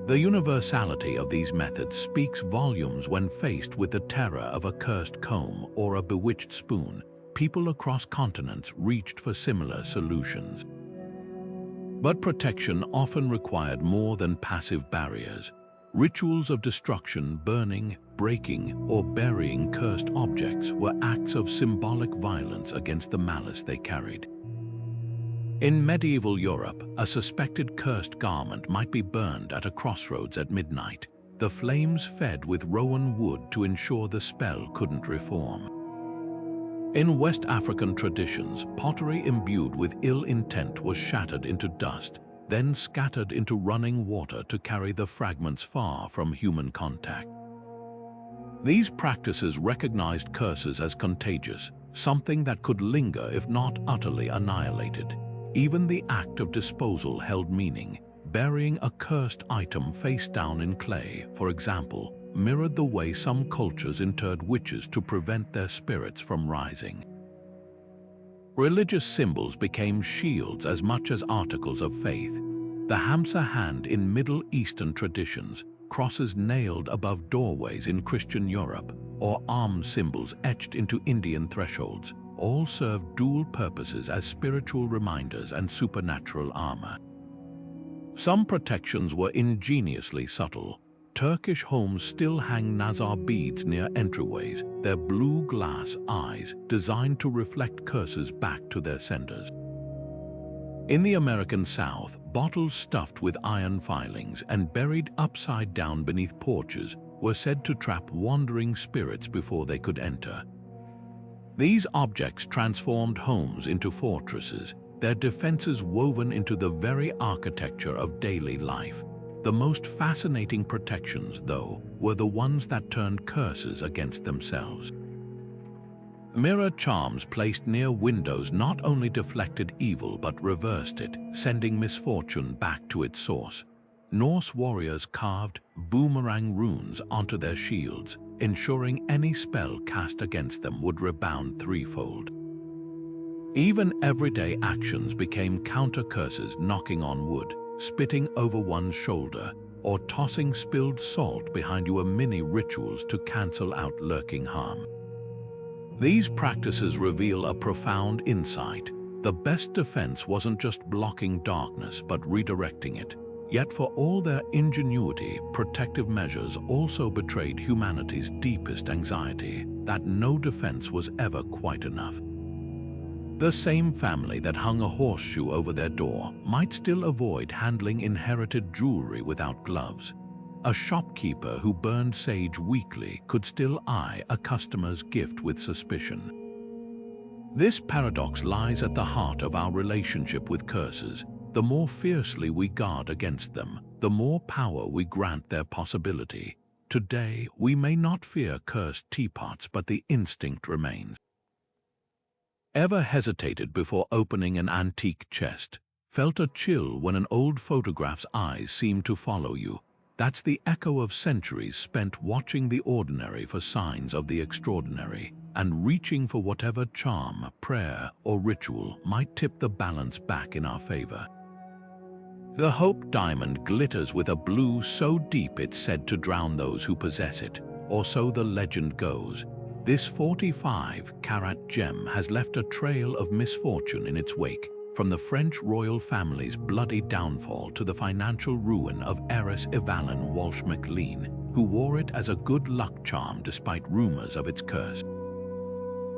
The universality of these methods speaks volumes when faced with the terror of a cursed comb or a bewitched spoon. People across continents reached for similar solutions. But protection often required more than passive barriers. Rituals of destruction, burning, breaking, or burying cursed objects were acts of symbolic violence against the malice they carried. In medieval Europe, a suspected cursed garment might be burned at a crossroads at midnight. The flames fed with rowan wood to ensure the spell couldn't reform. In West African traditions, pottery imbued with ill intent was shattered into dust, then scattered into running water to carry the fragments far from human contact. These practices recognized curses as contagious, something that could linger if not utterly annihilated. Even the act of disposal held meaning. Burying a cursed item face down in clay, for example, mirrored the way some cultures interred witches to prevent their spirits from rising. Religious symbols became shields as much as articles of faith. The Hamsa hand in Middle Eastern traditions, crosses nailed above doorways in Christian Europe, or alms symbols etched into Indian thresholds, all served dual purposes as spiritual reminders and supernatural armor. Some protections were ingeniously subtle. Turkish homes still hang nazar beads near entryways, their blue glass eyes designed to reflect curses back to their senders. In the American South, bottles stuffed with iron filings and buried upside down beneath porches were said to trap wandering spirits before they could enter. These objects transformed homes into fortresses, their defenses woven into the very architecture of daily life. The most fascinating protections, though, were the ones that turned curses against themselves. Mirror charms placed near windows not only deflected evil but reversed it, sending misfortune back to its source. Norse warriors carved boomerang runes onto their shields, ensuring any spell cast against them would rebound threefold. Even everyday actions became counter-curses, knocking on wood, spitting over one's shoulder, or tossing spilled salt behind you were mini rituals to cancel out lurking harm. These practices reveal a profound insight. The best defense wasn't just blocking darkness but redirecting it. Yet for all their ingenuity, protective measures also betrayed humanity's deepest anxiety, that no defense was ever quite enough. The same family that hung a horseshoe over their door might still avoid handling inherited jewelry without gloves. A shopkeeper who burned sage weekly could still eye a customer's gift with suspicion. This paradox lies at the heart of our relationship with curses. the more fiercely we guard against them, the more power we grant their possibility. Today, we may not fear cursed teapots, but the instinct remains. Ever hesitated before opening an antique chest? Felt a chill when an old photograph's eyes seem to follow you? That's the echo of centuries spent watching the ordinary for signs of the extraordinary, and reaching for whatever charm, prayer, or ritual might tip the balance back in our favor. The Hope Diamond glitters with a blue so deep it's said to drown those who possess it, or so the legend goes. This 45-carat gem has left a trail of misfortune in its wake, from the French royal family's bloody downfall to the financial ruin of heiress Evelyn Walsh MacLean, who wore it as a good luck charm despite rumors of its curse.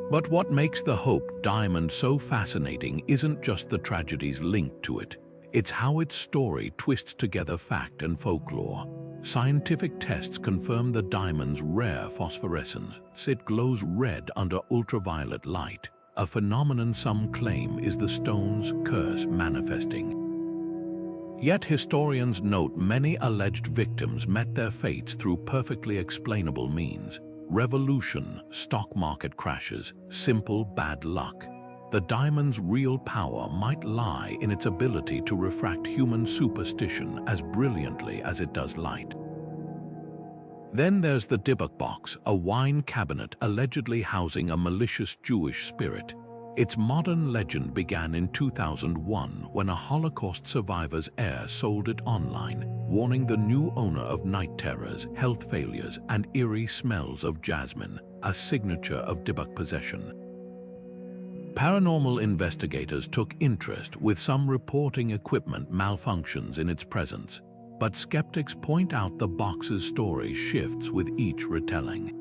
But what makes the Hope Diamond so fascinating isn't just the tragedies linked to it. It's how its story twists together fact and folklore. Scientific tests confirm the diamond's rare phosphorescence. It glows red under ultraviolet light, a phenomenon some claim is the stone's curse manifesting. Yet historians note many alleged victims met their fates through perfectly explainable means. Revolution, stock market crashes, simple bad luck. The diamond's real power might lie in its ability to refract human superstition as brilliantly as it does light. Then there's the Dibuk Box, a wine cabinet allegedly housing a malicious Jewish spirit. Its modern legend began in 2001 when a Holocaust survivor's heir sold it online, warning the new owner of night terrors, health failures, and eerie smells of jasmine, a signature of Dibuk possession. Paranormal investigators took interest, with some reporting equipment malfunctions in its presence, but skeptics point out the box's story shifts with each retelling.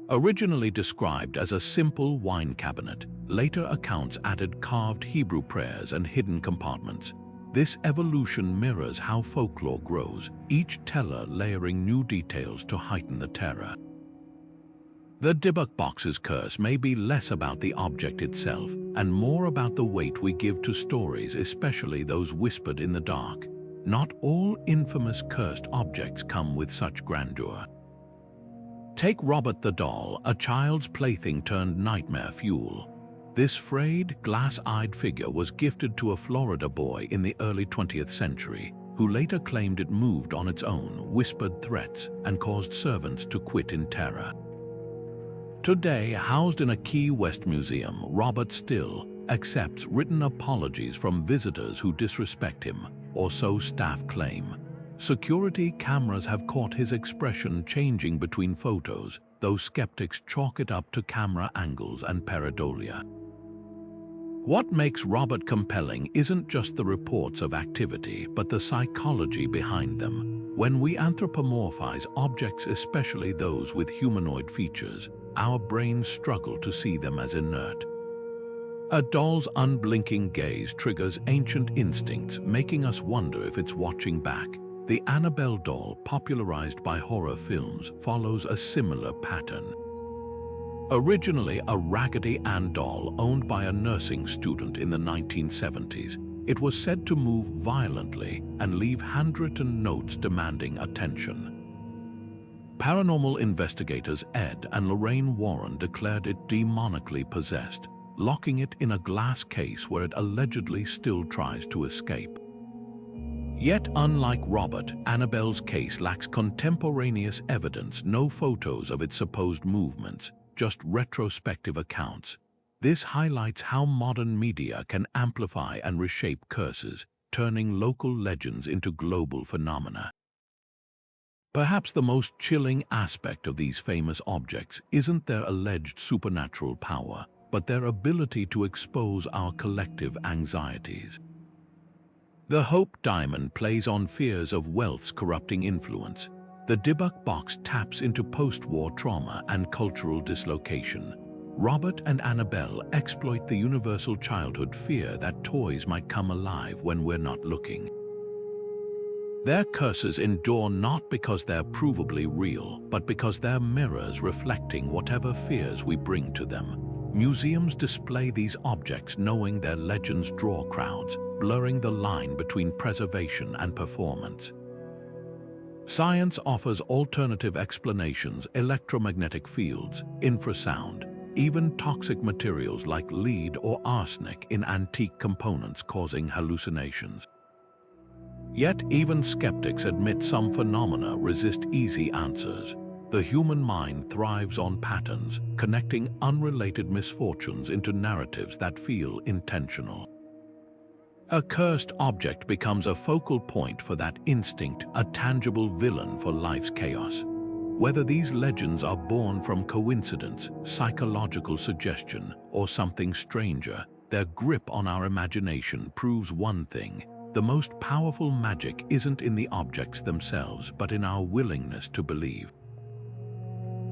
Originally described as a simple wine cabinet, later accounts added carved Hebrew prayers and hidden compartments. This evolution mirrors how folklore grows, each teller layering new details to heighten the terror. The Dibuk Box's curse may be less about the object itself and more about the weight we give to stories, especially those whispered in the dark. Not all infamous cursed objects come with such grandeur. Take Robert the doll, a child's plaything turned nightmare fuel. This frayed, glass-eyed figure was gifted to a Florida boy in the early 20th century, who later claimed it moved on its own, whispered threats, and caused servants to quit in terror. Today, housed in a Key West museum, Robert still accepts written apologies from visitors who disrespect him, or so staff claim. Security cameras have caught his expression changing between photos, though skeptics chalk it up to camera angles and pareidolia. What makes Robert compelling isn't just the reports of activity, but the psychology behind them. When we anthropomorphize objects, especially those with humanoid features, our brains struggle to see them as inert. A doll's unblinking gaze triggers ancient instincts, making us wonder if it's watching back. The Annabelle doll, popularized by horror films, follows a similar pattern. Originally a Raggedy Ann doll owned by a nursing student in the 1970s, it was said to move violently and leave handwritten notes demanding attention. Paranormal investigators Ed and Lorraine Warren declared it demonically possessed, locking it in a glass case where it allegedly still tries to escape. Yet, unlike Robert, Annabelle's case lacks contemporaneous evidence, no photos of its supposed movements, just retrospective accounts. This highlights how modern media can amplify and reshape curses, turning local legends into global phenomena. Perhaps the most chilling aspect of these famous objects isn't their alleged supernatural power, but their ability to expose our collective anxieties. The Hope Diamond plays on fears of wealth's corrupting influence. The Dibuk Box taps into post-war trauma and cultural dislocation. Robert and Annabelle exploit the universal childhood fear that toys might come alive when we're not looking. Their curses endure not because they're provably real, but because they're mirrors reflecting whatever fears we bring to them. Museums display these objects knowing their legends draw crowds, blurring the line between preservation and performance. Science offers alternative explanations: electromagnetic fields, infrasound, even toxic materials like lead or arsenic in antique components causing hallucinations. Yet even skeptics admit some phenomena resist easy answers. The human mind thrives on patterns, connecting unrelated misfortunes into narratives that feel intentional. A cursed object becomes a focal point for that instinct, a tangible villain for life's chaos. Whether these legends are born from coincidence, psychological suggestion, or something stranger, their grip on our imagination proves one thing: the most powerful magic isn't in the objects themselves, but in our willingness to believe.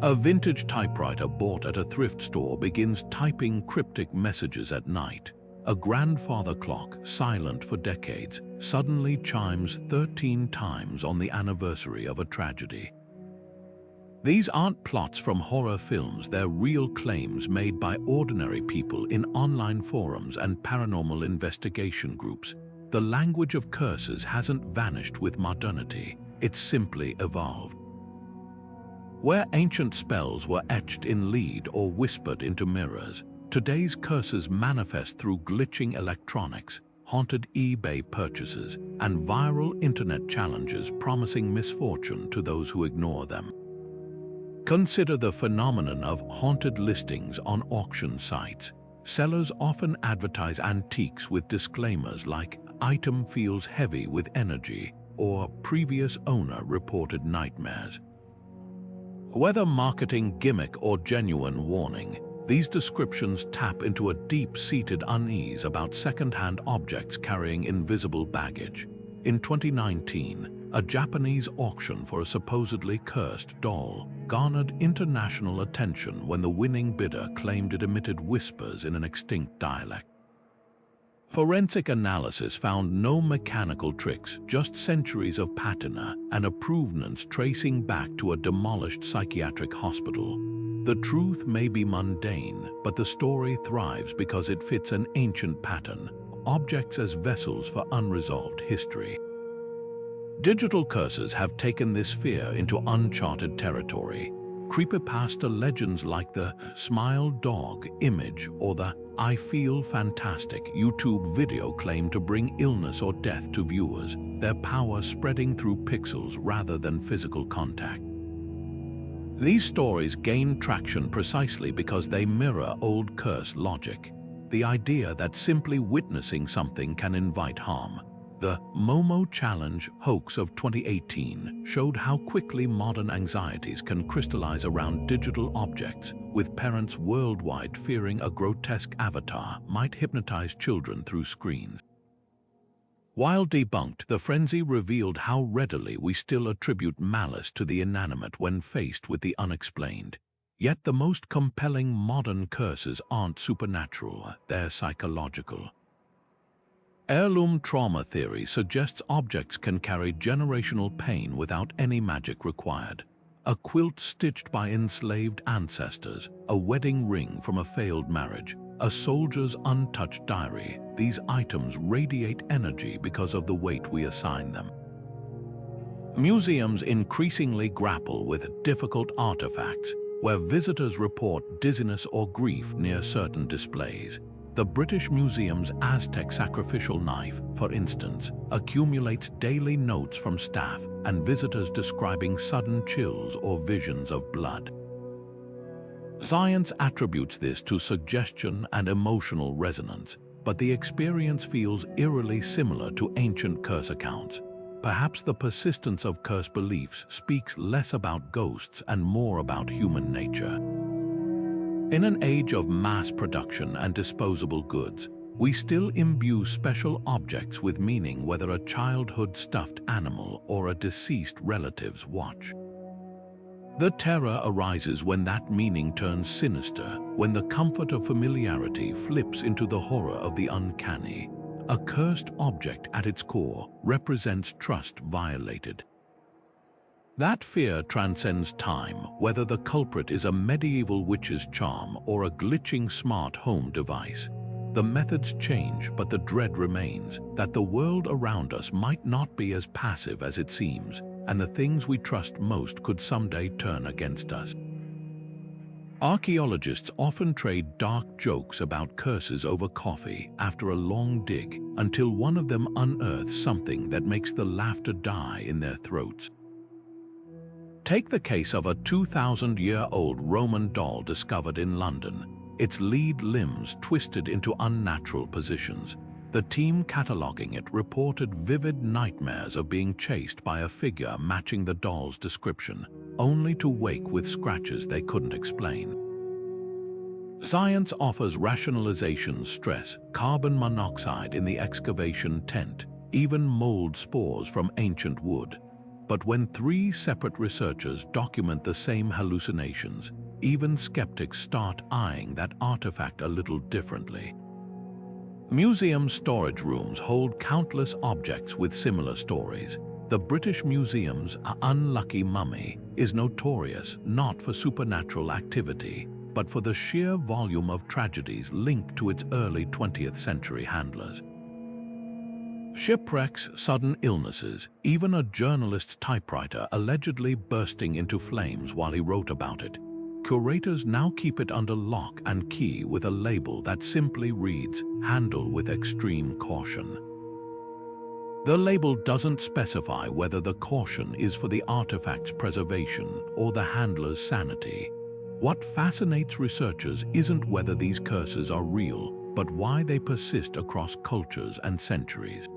A vintage typewriter bought at a thrift store begins typing cryptic messages at night. A grandfather clock, silent for decades, suddenly chimes 13 times on the anniversary of a tragedy. These aren't plots from horror films, they're real claims made by ordinary people in online forums and paranormal investigation groups. The language of curses hasn't vanished with modernity, it's simply evolved. Where ancient spells were etched in lead or whispered into mirrors, today's curses manifest through glitching electronics, haunted eBay purchases, and viral internet challenges promising misfortune to those who ignore them. Consider the phenomenon of haunted listings on auction sites. Sellers often advertise antiques with disclaimers like "item feels heavy with energy" or "previous owner reported nightmares." Whether marketing gimmick or genuine warning, these descriptions tap into a deep-seated unease about second-hand objects carrying invisible baggage. In 2019, a Japanese auction for a supposedly cursed doll garnered international attention when the winning bidder claimed it emitted whispers in an extinct dialect. Forensic analysis found no mechanical tricks, just centuries of patina and a provenance tracing back to a demolished psychiatric hospital. The truth may be mundane, but the story thrives because it fits an ancient pattern: objects as vessels for unresolved history. Digital curses have taken this fear into uncharted territory. Creepypasta legends like the "Smile Dog" image or the "I Feel Fantastic" YouTube video claim to bring illness or death to viewers, their power spreading through pixels rather than physical contact. These stories gain traction precisely because they mirror old curse logic, the idea that simply witnessing something can invite harm. The Momo Challenge hoax of 2018 showed how quickly modern anxieties can crystallize around digital objects, with parents worldwide fearing a grotesque avatar might hypnotize children through screens. While debunked, the frenzy revealed how readily we still attribute malice to the inanimate when faced with the unexplained. Yet the most compelling modern curses aren't supernatural, they're psychological. Heirloom trauma theory suggests objects can carry generational pain without any magic required. A quilt stitched by enslaved ancestors, a wedding ring from a failed marriage, a soldier's untouched diary, these items radiate energy because of the weight we assign them. Museums increasingly grapple with difficult artifacts, where visitors report dizziness or grief near certain displays. The British Museum's Aztec sacrificial knife, for instance, accumulates daily notes from staff and visitors describing sudden chills or visions of blood. Science attributes this to suggestion and emotional resonance, but the experience feels eerily similar to ancient curse accounts. Perhaps the persistence of curse beliefs speaks less about ghosts and more about human nature. In an age of mass production and disposable goods, we still imbue special objects with meaning, whether a childhood stuffed animal or a deceased relative's watch. The terror arises when that meaning turns sinister, when the comfort of familiarity flips into the horror of the uncanny. A cursed object at its core represents trust violated. That fear transcends time, whether the culprit is a medieval witch's charm or a glitching smart home device. The methods change, but the dread remains, that the world around us might not be as passive as it seems, and the things we trust most could someday turn against us. Archaeologists often trade dark jokes about curses over coffee after a long dig, until one of them unearths something that makes the laughter die in their throats. Take the case of a 2,000-year-old Roman doll discovered in London, its lead limbs twisted into unnatural positions. The team cataloging it reported vivid nightmares of being chased by a figure matching the doll's description, only to wake with scratches they couldn't explain. Science offers rationalization, stress, carbon monoxide in the excavation tent, even mold spores from ancient wood. But when 3 separate researchers document the same hallucinations, even skeptics start eyeing that artifact a little differently. Museum storage rooms hold countless objects with similar stories. The British Museum's unlucky mummy is notorious not for supernatural activity, but for the sheer volume of tragedies linked to its early 20th century handlers. Shipwrecks, sudden illnesses, even a journalist's typewriter allegedly bursting into flames while he wrote about it. Curators now keep it under lock and key with a label that simply reads, "Handle with extreme caution." The label doesn't specify whether the caution is for the artifact's preservation or the handler's sanity. What fascinates researchers isn't whether these curses are real, but why they persist across cultures and centuries.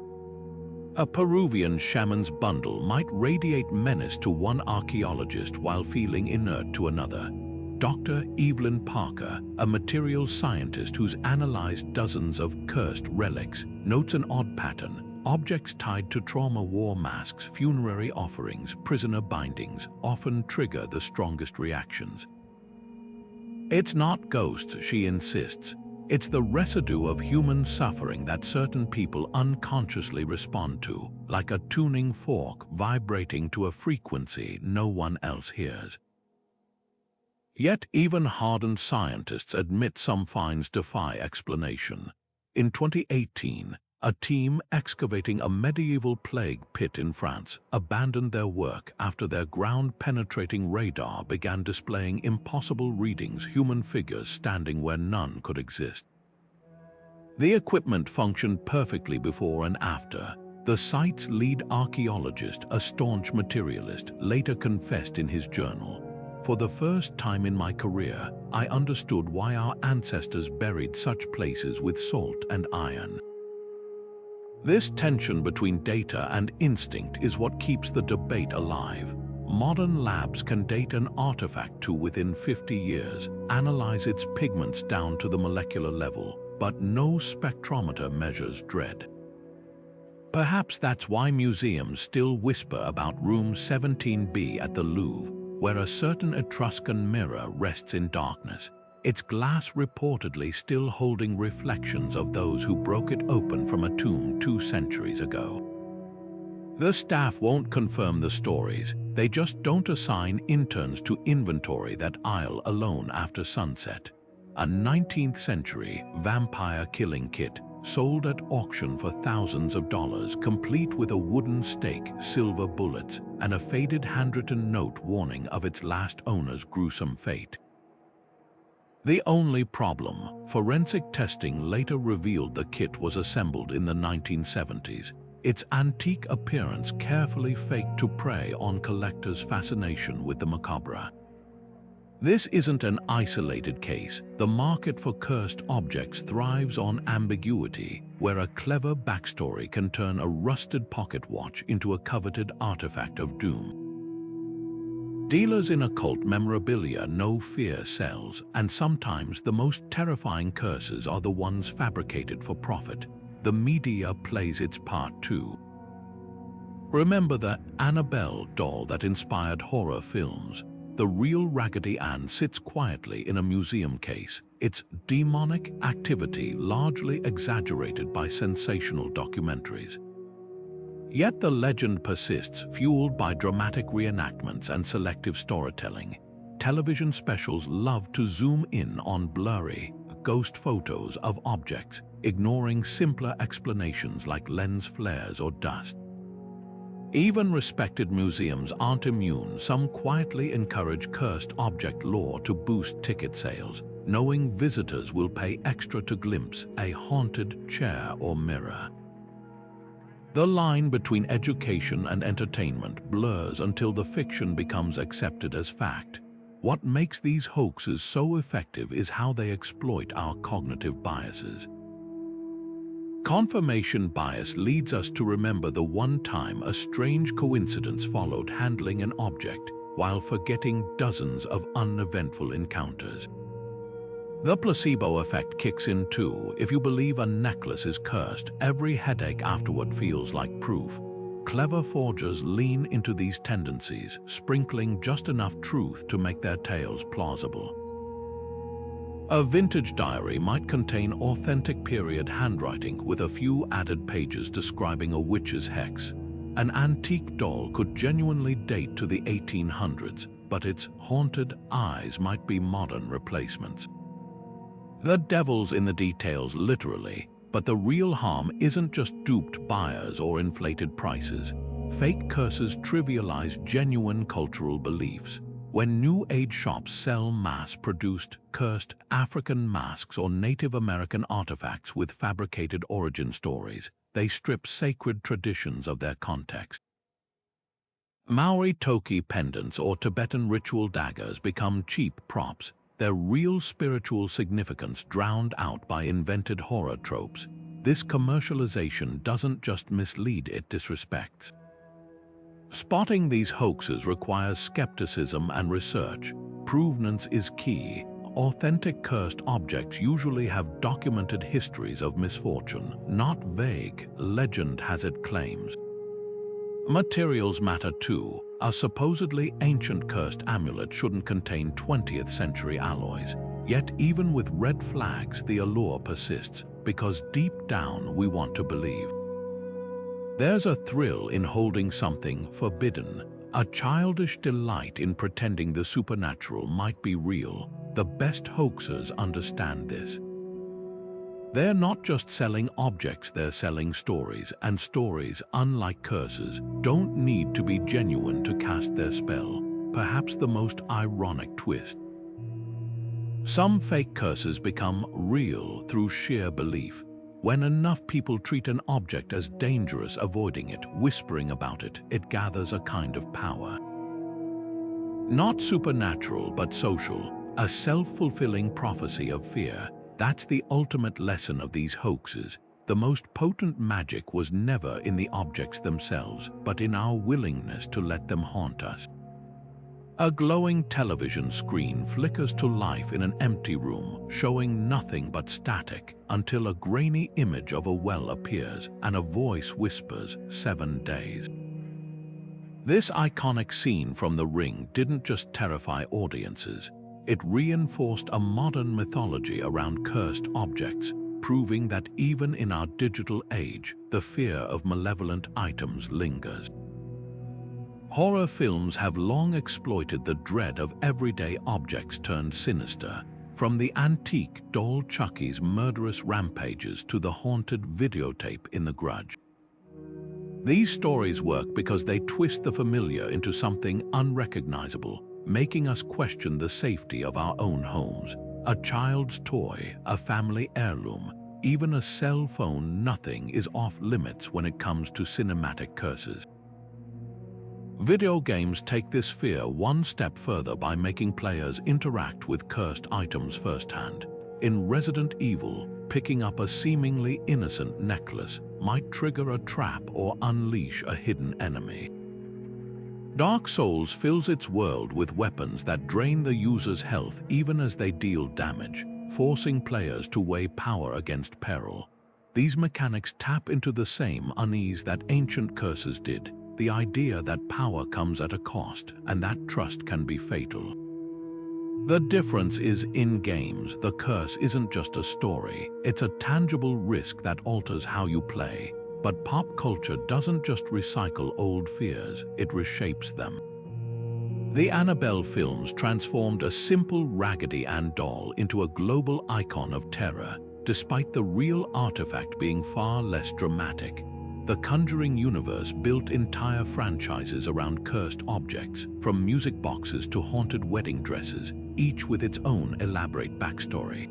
A Peruvian shaman's bundle might radiate menace to one archaeologist while feeling inert to another. Dr. Evelyn Parker, a materials scientist who's analyzed dozens of cursed relics, notes an odd pattern. Objects tied to trauma war masks, funerary offerings, prisoner bindings often trigger the strongest reactions. It's not ghosts, she insists. It's the residue of human suffering that certain people unconsciously respond to, like a tuning fork vibrating to a frequency no one else hears. Yet even hardened scientists admit some finds defy explanation. In 2018, a team excavating a medieval plague pit in France abandoned their work after their ground-penetrating radar began displaying impossible readings, human figures standing where none could exist. The equipment functioned perfectly before and after. The site's lead archaeologist, a staunch materialist, later confessed in his journal, "For the first time in my career, I understood why our ancestors buried such places with salt and iron." This tension between data and instinct is what keeps the debate alive. Modern labs can date an artifact to within 50 years, analyze its pigments down to the molecular level, but no spectrometer measures dread. Perhaps that's why museums still whisper about Room 17B at the Louvre, where a certain Etruscan mirror rests in darkness, its glass reportedly still holding reflections of those who broke it open from a tomb 2 centuries ago. The staff won't confirm the stories, they just don't assign interns to inventory that aisle alone after sunset. A 19th century vampire killing kit sold at auction for thousands of dollars, complete with a wooden stake, silver bullets, and a faded handwritten note warning of its last owner's gruesome fate. The only problem, forensic testing later revealed the kit was assembled in the 1970s, its antique appearance carefully faked to prey on collectors' fascination with the macabre. This isn't an isolated case. The market for cursed objects thrives on ambiguity, where a clever backstory can turn a rusted pocket watch into a coveted artifact of doom. Dealers in occult memorabilia know fear sells, and sometimes the most terrifying curses are the ones fabricated for profit. The media plays its part too. Remember the Annabelle doll that inspired horror films? The real Raggedy Ann sits quietly in a museum case, its demonic activity largely exaggerated by sensational documentaries. Yet the legend persists, fueled by dramatic reenactments and selective storytelling. Television specials love to zoom in on blurry, ghost photos of objects, ignoring simpler explanations like lens flares or dust. Even respected museums aren't immune. Some quietly encourage cursed object lore to boost ticket sales, knowing visitors will pay extra to glimpse a haunted chair or mirror. The line between education and entertainment blurs until the fiction becomes accepted as fact. What makes these hoaxes so effective is how they exploit our cognitive biases. Confirmation bias leads us to remember the one time a strange coincidence followed handling an object, while forgetting dozens of uneventful encounters. The placebo effect kicks in too. If you believe a necklace is cursed, every headache afterward feels like proof. Clever forgers lean into these tendencies, sprinkling just enough truth to make their tales plausible. A vintage diary might contain authentic period handwriting with a few added pages describing a witch's hex. An antique doll could genuinely date to the 1800s, but its haunted eyes might be modern replacements. The devil's in the details, literally, but the real harm isn't just duped buyers or inflated prices. Fake curses trivialize genuine cultural beliefs. When New Age shops sell mass-produced, cursed African masks or Native American artifacts with fabricated origin stories, they strip sacred traditions of their context. Maori toki pendants or Tibetan ritual daggers become cheap props, their real spiritual significance drowned out by invented horror tropes. This commercialization doesn't just mislead, it disrespects. Spotting these hoaxes requires skepticism and research. Provenance is key. Authentic cursed objects usually have documented histories of misfortune, not vague, legend has it claims. Materials matter too. A supposedly ancient cursed amulet shouldn't contain 20th century alloys. Yet even with red flags, the allure persists, because deep down we want to believe. There's a thrill in holding something forbidden, a childish delight in pretending the supernatural might be real. The best hoaxers understand this. They're not just selling objects, they're selling stories, and stories, unlike curses, don't need to be genuine to cast their spell. Perhaps the most ironic twist. Some fake curses become real through sheer belief. When enough people treat an object as dangerous, avoiding it, whispering about it, it gathers a kind of power. Not supernatural, but social, a self-fulfilling prophecy of fear. That's the ultimate lesson of these hoaxes. The most potent magic was never in the objects themselves, but in our willingness to let them haunt us. A glowing television screen flickers to life in an empty room, showing nothing but static, until a grainy image of a well appears and a voice whispers, 7 days. This iconic scene from The Ring didn't just terrify audiences, it reinforced a modern mythology around cursed objects, proving that even in our digital age, the fear of malevolent items lingers. Horror films have long exploited the dread of everyday objects turned sinister, from the antique doll Chucky's murderous rampages to the haunted videotape in The Grudge. These stories work because they twist the familiar into something unrecognizable, making us question the safety of our own homes. A child's toy, a family heirloom, even a cell phone, nothing is off limits when it comes to cinematic curses. Video games take this fear one step further by making players interact with cursed items firsthand. In Resident Evil, picking up a seemingly innocent necklace might trigger a trap or unleash a hidden enemy. Dark Souls fills its world with weapons that drain the user's health even as they deal damage, forcing players to weigh power against peril. These mechanics tap into the same unease that ancient curses did, the idea that power comes at a cost and that trust can be fatal. The difference is in games, the curse isn't just a story, it's a tangible risk that alters how you play. But pop culture doesn't just recycle old fears, it reshapes them. The Annabelle films transformed a simple Raggedy Ann doll into a global icon of terror, despite the real artifact being far less dramatic. The Conjuring universe built entire franchises around cursed objects, from music boxes to haunted wedding dresses, each with its own elaborate backstory.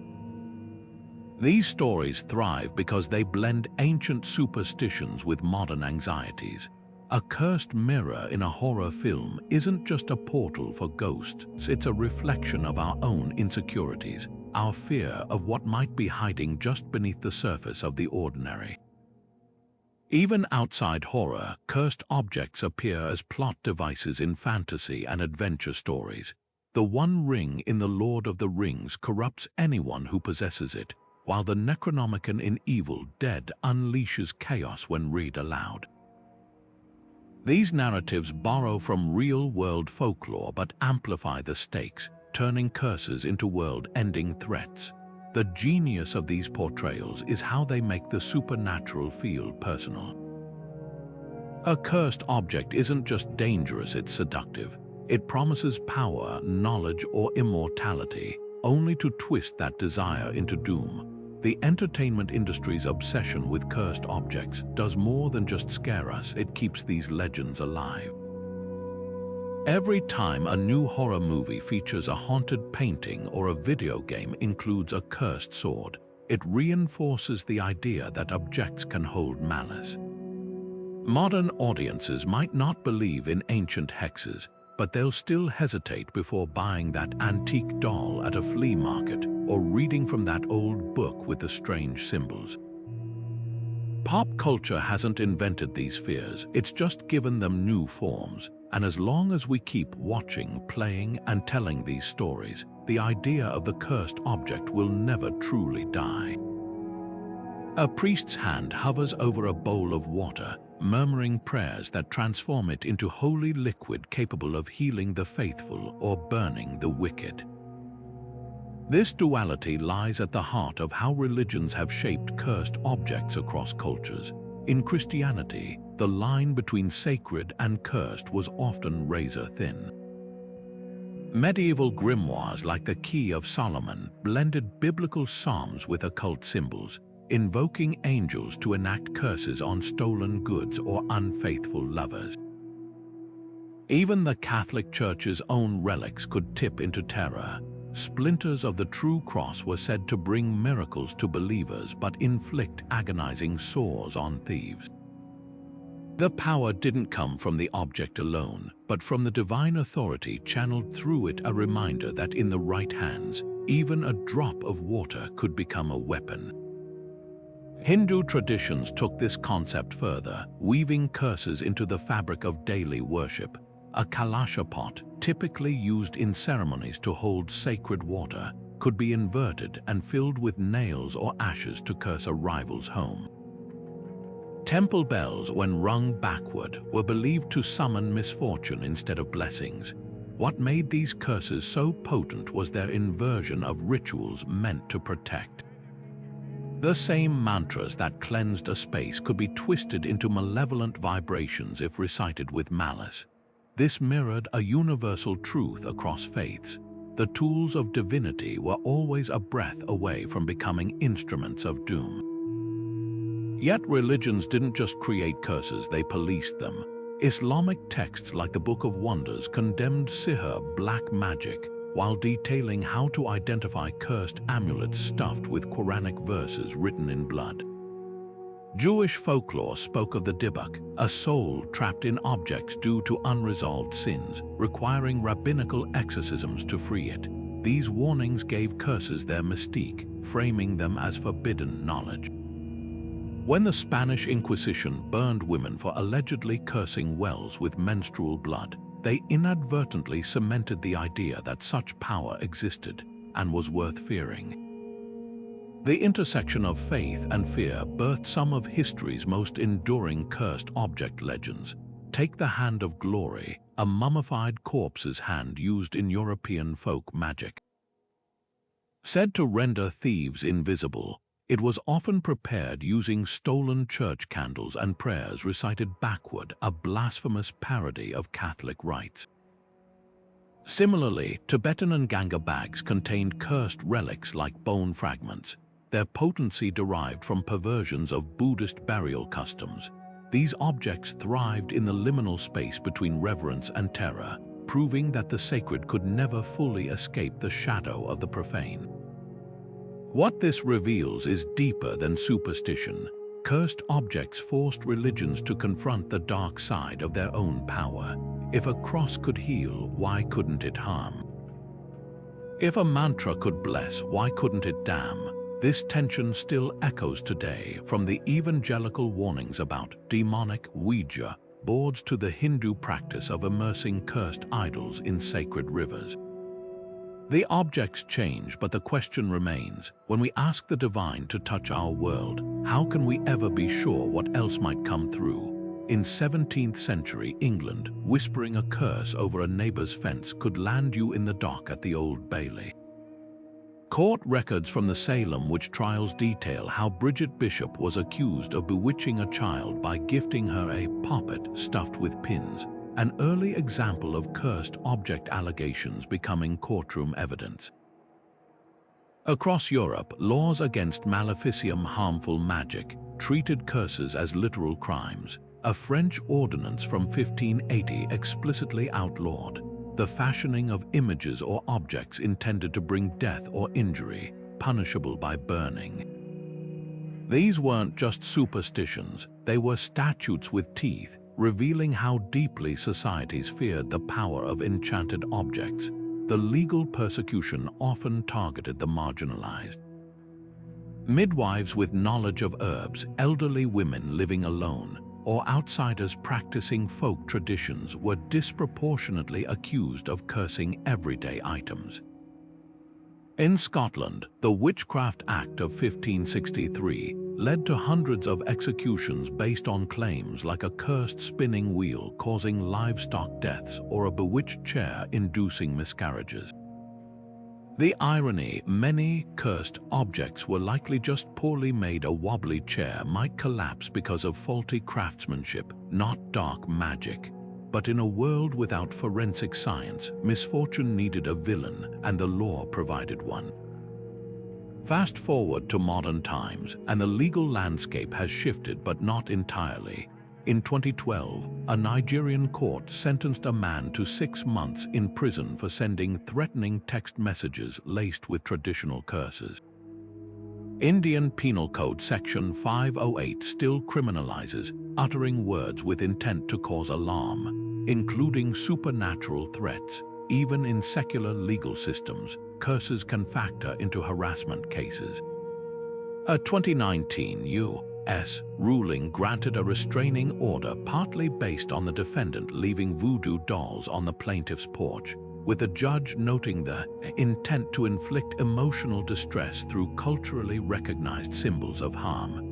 These stories thrive because they blend ancient superstitions with modern anxieties. A cursed mirror in a horror film isn't just a portal for ghosts, it's a reflection of our own insecurities, our fear of what might be hiding just beneath the surface of the ordinary. Even outside horror, cursed objects appear as plot devices in fantasy and adventure stories. The One Ring in The Lord of the Rings corrupts anyone who possesses it, while the Necronomicon in Evil Dead unleashes chaos when read aloud. These narratives borrow from real-world folklore but amplify the stakes, turning curses into world-ending threats. The genius of these portrayals is how they make the supernatural feel personal. A cursed object isn't just dangerous, it's seductive. It promises power, knowledge, or immortality, only to twist that desire into doom. The entertainment industry's obsession with cursed objects does more than just scare us, it keeps these legends alive. Every time a new horror movie features a haunted painting or a video game includes a cursed sword, it reinforces the idea that objects can hold malice. Modern audiences might not believe in ancient hexes, but they'll still hesitate before buying that antique doll at a flea market or reading from that old book with the strange symbols. Pop culture hasn't invented these fears, it's just given them new forms. And as long as we keep watching, playing, and telling these stories, the idea of the cursed object will never truly die. A priest's hand hovers over a bowl of water, murmuring prayers that transform it into holy liquid capable of healing the faithful or burning the wicked. This duality lies at the heart of how religions have shaped cursed objects across cultures. In Christianity, the line between sacred and cursed was often razor-thin. Medieval grimoires like the Key of Solomon blended biblical psalms with occult symbols, invoking angels to enact curses on stolen goods or unfaithful lovers. Even the Catholic Church's own relics could tip into terror. Splinters of the true cross were said to bring miracles to believers but inflict agonizing sores on thieves. The power didn't come from the object alone, but from the divine authority channeled through it, a reminder that in the right hands, even a drop of water could become a weapon. Hindu traditions took this concept further, weaving curses into the fabric of daily worship. A kalasha pot, typically used in ceremonies to hold sacred water, could be inverted and filled with nails or ashes to curse a rival's home. Temple bells, when rung backward, were believed to summon misfortune instead of blessings. What made these curses so potent was their inversion of rituals meant to protect. The same mantras that cleansed a space could be twisted into malevolent vibrations if recited with malice. This mirrored a universal truth across faiths. The tools of divinity were always a breath away from becoming instruments of doom. Yet religions didn't just create curses, they policed them. Islamic texts like the Book of Wonders condemned sihr, black magic, while detailing how to identify cursed amulets stuffed with Quranic verses written in blood. Jewish folklore spoke of the Dibuk, a soul trapped in objects due to unresolved sins, requiring rabbinical exorcisms to free it. These warnings gave curses their mystique, framing them as forbidden knowledge. When the Spanish Inquisition burned women for allegedly cursing wells with menstrual blood, they inadvertently cemented the idea that such power existed and was worth fearing. The intersection of faith and fear birthed some of history's most enduring cursed object legends. Take the Hand of Glory, a mummified corpse's hand used in European folk magic. Said to render thieves invisible, it was often prepared using stolen church candles and prayers recited backward, a blasphemous parody of Catholic rites. Similarly, Tibetan and Ganga bags contained cursed relics like bone fragments, their potency derived from perversions of Buddhist burial customs. These objects thrived in the liminal space between reverence and terror, proving that the sacred could never fully escape the shadow of the profane. What this reveals is deeper than superstition. Cursed objects forced religions to confront the dark side of their own power. If a cross could heal, why couldn't it harm? If a mantra could bless, why couldn't it damn? This tension still echoes today, from the evangelical warnings about demonic Ouija boards to the Hindu practice of immersing cursed idols in sacred rivers. The objects change, but the question remains: when we ask the divine to touch our world, how can we ever be sure what else might come through? In 17th century England, whispering a curse over a neighbor's fence could land you in the dock at the Old Bailey. Court records from the Salem witch trials detail how Bridget Bishop was accused of bewitching a child by gifting her a poppet stuffed with pins, an early example of cursed object allegations becoming courtroom evidence. Across Europe, laws against maleficium, harmful magic, treated curses as literal crimes. A French ordinance from 1580 explicitly outlawed the fashioning of images or objects intended to bring death or injury, punishable by burning. These weren't just superstitions, they were statutes with teeth, revealing how deeply societies feared the power of enchanted objects. The legal persecution often targeted the marginalized. Midwives with knowledge of herbs, elderly women living alone, or outsiders practicing folk traditions were disproportionately accused of cursing everyday items. In Scotland, the Witchcraft Act of 1563 led to hundreds of executions based on claims like a cursed spinning wheel causing livestock deaths or a bewitched chair inducing miscarriages. The irony: many cursed objects were likely just poorly made. A wobbly chair might collapse because of faulty craftsmanship, not dark magic. But in a world without forensic science, misfortune needed a villain, and the law provided one. Fast forward to modern times, and the legal landscape has shifted, but not entirely. In 2012, a Nigerian court sentenced a man to 6 months in prison for sending threatening text messages laced with traditional curses. Indian Penal Code Section 508 still criminalizes uttering words with intent to cause alarm, including supernatural threats. Even in secular legal systems, curses can factor into harassment cases. A 2019 U.S. ruling granted a restraining order partly based on the defendant leaving voodoo dolls on the plaintiff's porch, with the judge noting the intent to inflict emotional distress through culturally recognized symbols of harm.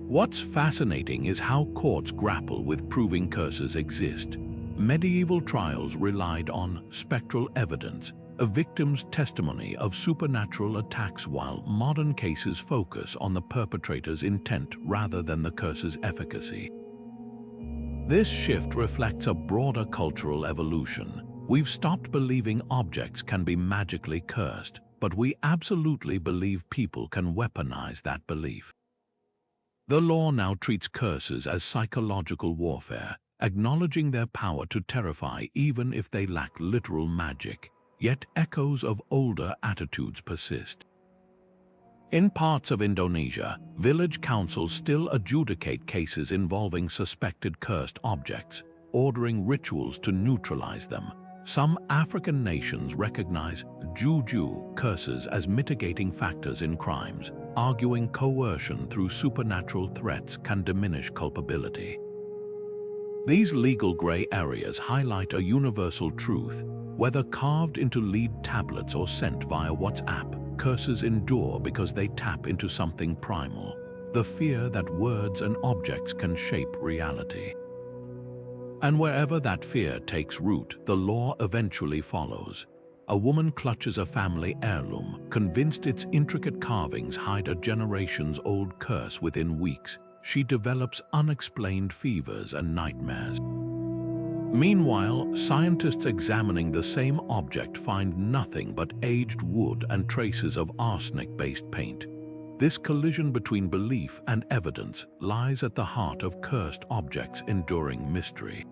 What's fascinating is how courts grapple with proving curses exist. Medieval trials relied on spectral evidence, a victim's testimony of supernatural attacks, while modern cases focus on the perpetrator's intent rather than the curse's efficacy. This shift reflects a broader cultural evolution. We've stopped believing objects can be magically cursed, but we absolutely believe people can weaponize that belief. The law now treats curses as psychological warfare, acknowledging their power to terrify even if they lack literal magic. Yet echoes of older attitudes persist. In parts of Indonesia, village councils still adjudicate cases involving suspected cursed objects, ordering rituals to neutralize them. Some African nations recognize juju curses as mitigating factors in crimes, arguing coercion through supernatural threats can diminish culpability. These legal gray areas highlight a universal truth. Whether carved into lead tablets or sent via WhatsApp, curses endure because they tap into something primal, the fear that words and objects can shape reality. And wherever that fear takes root, the law eventually follows. A woman clutches a family heirloom, convinced its intricate carvings hide a generations-old curse. Within weeks, she develops unexplained fevers and nightmares. Meanwhile, scientists examining the same object find nothing but aged wood and traces of arsenic-based paint. This collision between belief and evidence lies at the heart of cursed objects' enduring mystery.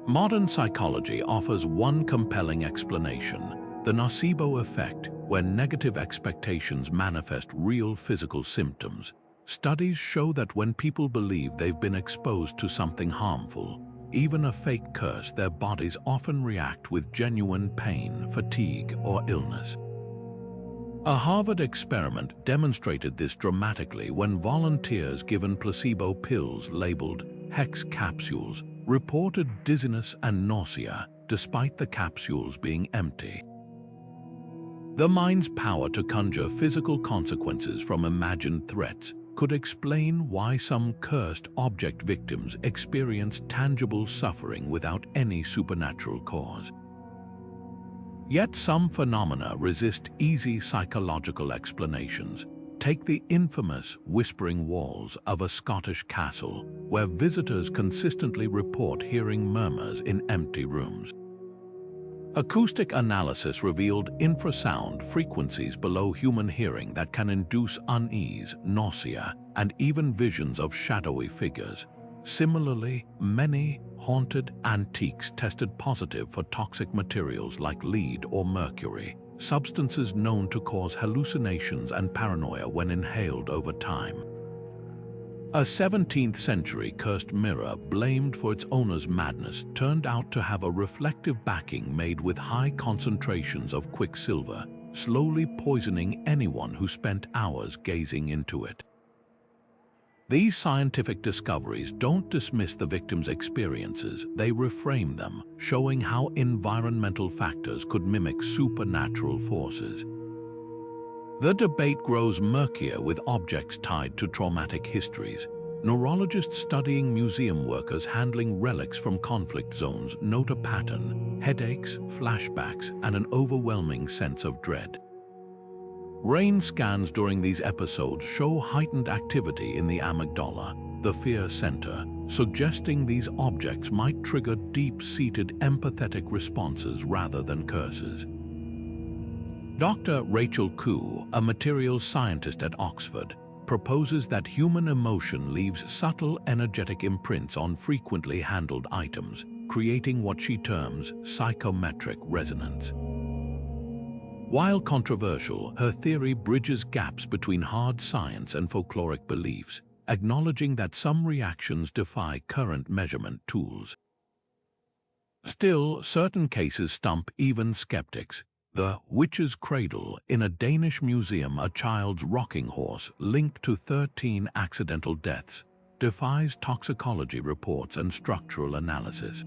Modern psychology offers one compelling explanation: the nocebo effect, where negative expectations manifest real physical symptoms. Studies show that when people believe they've been exposed to something harmful, even a fake curse, their bodies often react with genuine pain, fatigue, or illness. A Harvard experiment demonstrated this dramatically when volunteers given placebo pills labeled hex capsules reported dizziness and nausea despite the capsules being empty. The mind's power to conjure physical consequences from imagined threats could explain why some cursed object victims experience tangible suffering without any supernatural cause. Yet some phenomena resist easy psychological explanations. Take the infamous whispering walls of a Scottish castle, where visitors consistently report hearing murmurs in empty rooms. Acoustic analysis revealed infrasound frequencies below human hearing that can induce unease, nausea, and even visions of shadowy figures. Similarly, many haunted antiques tested positive for toxic materials like lead or mercury, substances known to cause hallucinations and paranoia when inhaled over time. A 17th century cursed mirror blamed for its owner's madness turned out to have a reflective backing made with high concentrations of quicksilver, slowly poisoning anyone who spent hours gazing into it. These scientific discoveries don't dismiss the victim's experiences, they reframe them, showing how environmental factors could mimic supernatural forces. The debate grows murkier with objects tied to traumatic histories. Neurologists studying museum workers handling relics from conflict zones note a pattern: headaches, flashbacks, and an overwhelming sense of dread. Brain scans during these episodes show heightened activity in the amygdala, the fear center, suggesting these objects might trigger deep-seated empathetic responses rather than curses. Dr. Rachel Koo, a materials scientist at Oxford, proposes that human emotion leaves subtle energetic imprints on frequently handled items, creating what she terms psychometric resonance. While controversial, her theory bridges gaps between hard science and folkloric beliefs, acknowledging that some reactions defy current measurement tools. Still, certain cases stump even skeptics. The witch's cradle in a Danish museum, a child's rocking horse linked to 13 accidental deaths, defies toxicology reports and structural analysis.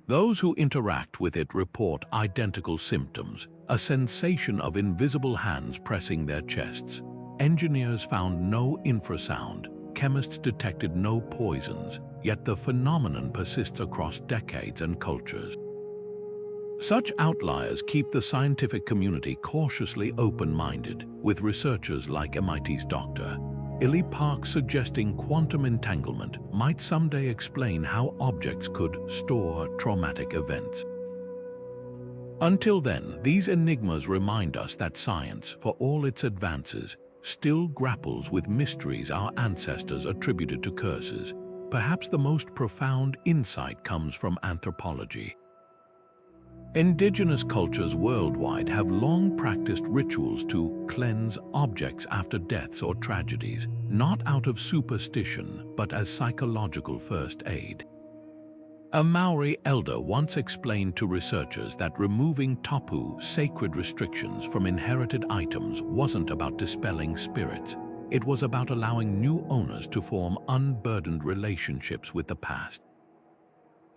Those who interact with it report identical symptoms: a sensation of invisible hands pressing their chests. Engineers found no infrasound, chemists detected no poisons, yet the phenomenon persists across decades and cultures. Such outliers keep the scientific community cautiously open-minded, with researchers like MIT's Dr. Illy Park suggesting quantum entanglement might someday explain how objects could store traumatic events. Until then, these enigmas remind us that science, for all its advances, still grapples with mysteries our ancestors attributed to curses. Perhaps the most profound insight comes from anthropology. Indigenous cultures worldwide have long practiced rituals to cleanse objects after deaths or tragedies, not out of superstition, but as psychological first aid. A Maori elder once explained to researchers that removing tapu, sacred restrictions, from inherited items wasn't about dispelling spirits. It was about allowing new owners to form unburdened relationships with the past.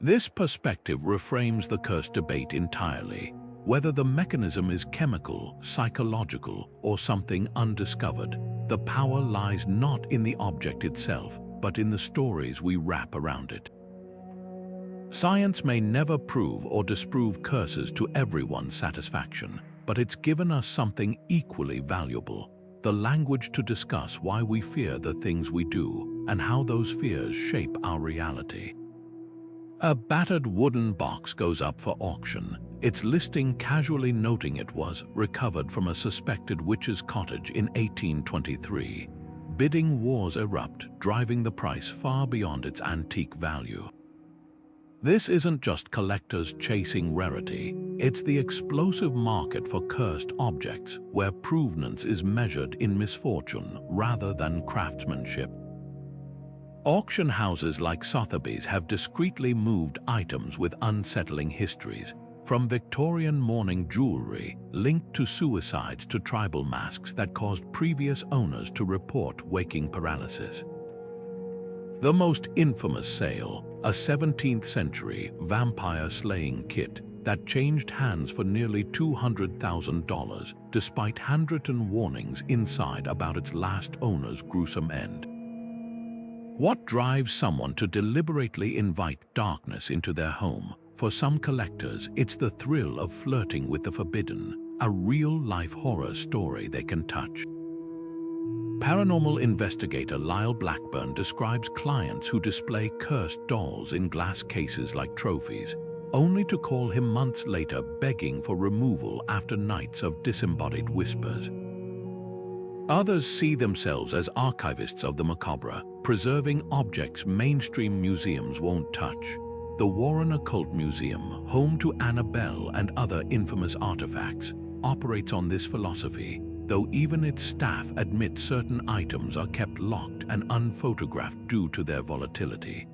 This perspective reframes the curse debate entirely. Whether the mechanism is chemical, psychological, or something undiscovered, the power lies not in the object itself, but in the stories we wrap around it. Science may never prove or disprove curses to everyone's satisfaction, but it's given us something equally valuable: the language to discuss why we fear the things we do and how those fears shape our reality. A battered wooden box goes up for auction, its listing casually noting it was recovered from a suspected witch's cottage in 1823. Bidding wars erupt, driving the price far beyond its antique value. This isn't just collectors chasing rarity, it's the explosive market for cursed objects where provenance is measured in misfortune rather than craftsmanship. Auction houses like Sotheby's have discreetly moved items with unsettling histories, from Victorian mourning jewelry linked to suicides to tribal masks that caused previous owners to report waking paralysis. The most infamous sale, a 17th century vampire slaying kit that changed hands for nearly $200,000 despite handwritten warnings inside about its last owner's gruesome end. What drives someone to deliberately invite darkness into their home? For some collectors, it's the thrill of flirting with the forbidden, a real-life horror story they can touch. Paranormal investigator Lyle Blackburn describes clients who display cursed dolls in glass cases like trophies, only to call him months later begging for removal after nights of disembodied whispers. Others see themselves as archivists of the macabre, preserving objects mainstream museums won't touch. The Warren Occult Museum, home to Annabelle and other infamous artifacts, operates on this philosophy, though even its staff admit certain items are kept locked and unphotographed due to their volatility.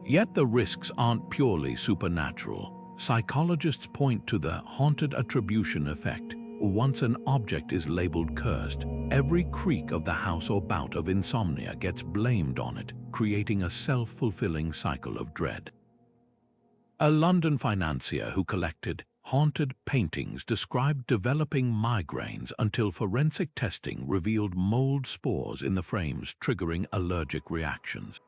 Yet the risks aren't purely supernatural. Psychologists point to the haunted attribution effect. Once an object is labeled cursed, every creak of the house or bout of insomnia gets blamed on it, creating a self-fulfilling cycle of dread. A London financier who collected haunted paintings described developing migraines until forensic testing revealed mold spores in the frames, triggering allergic reactions.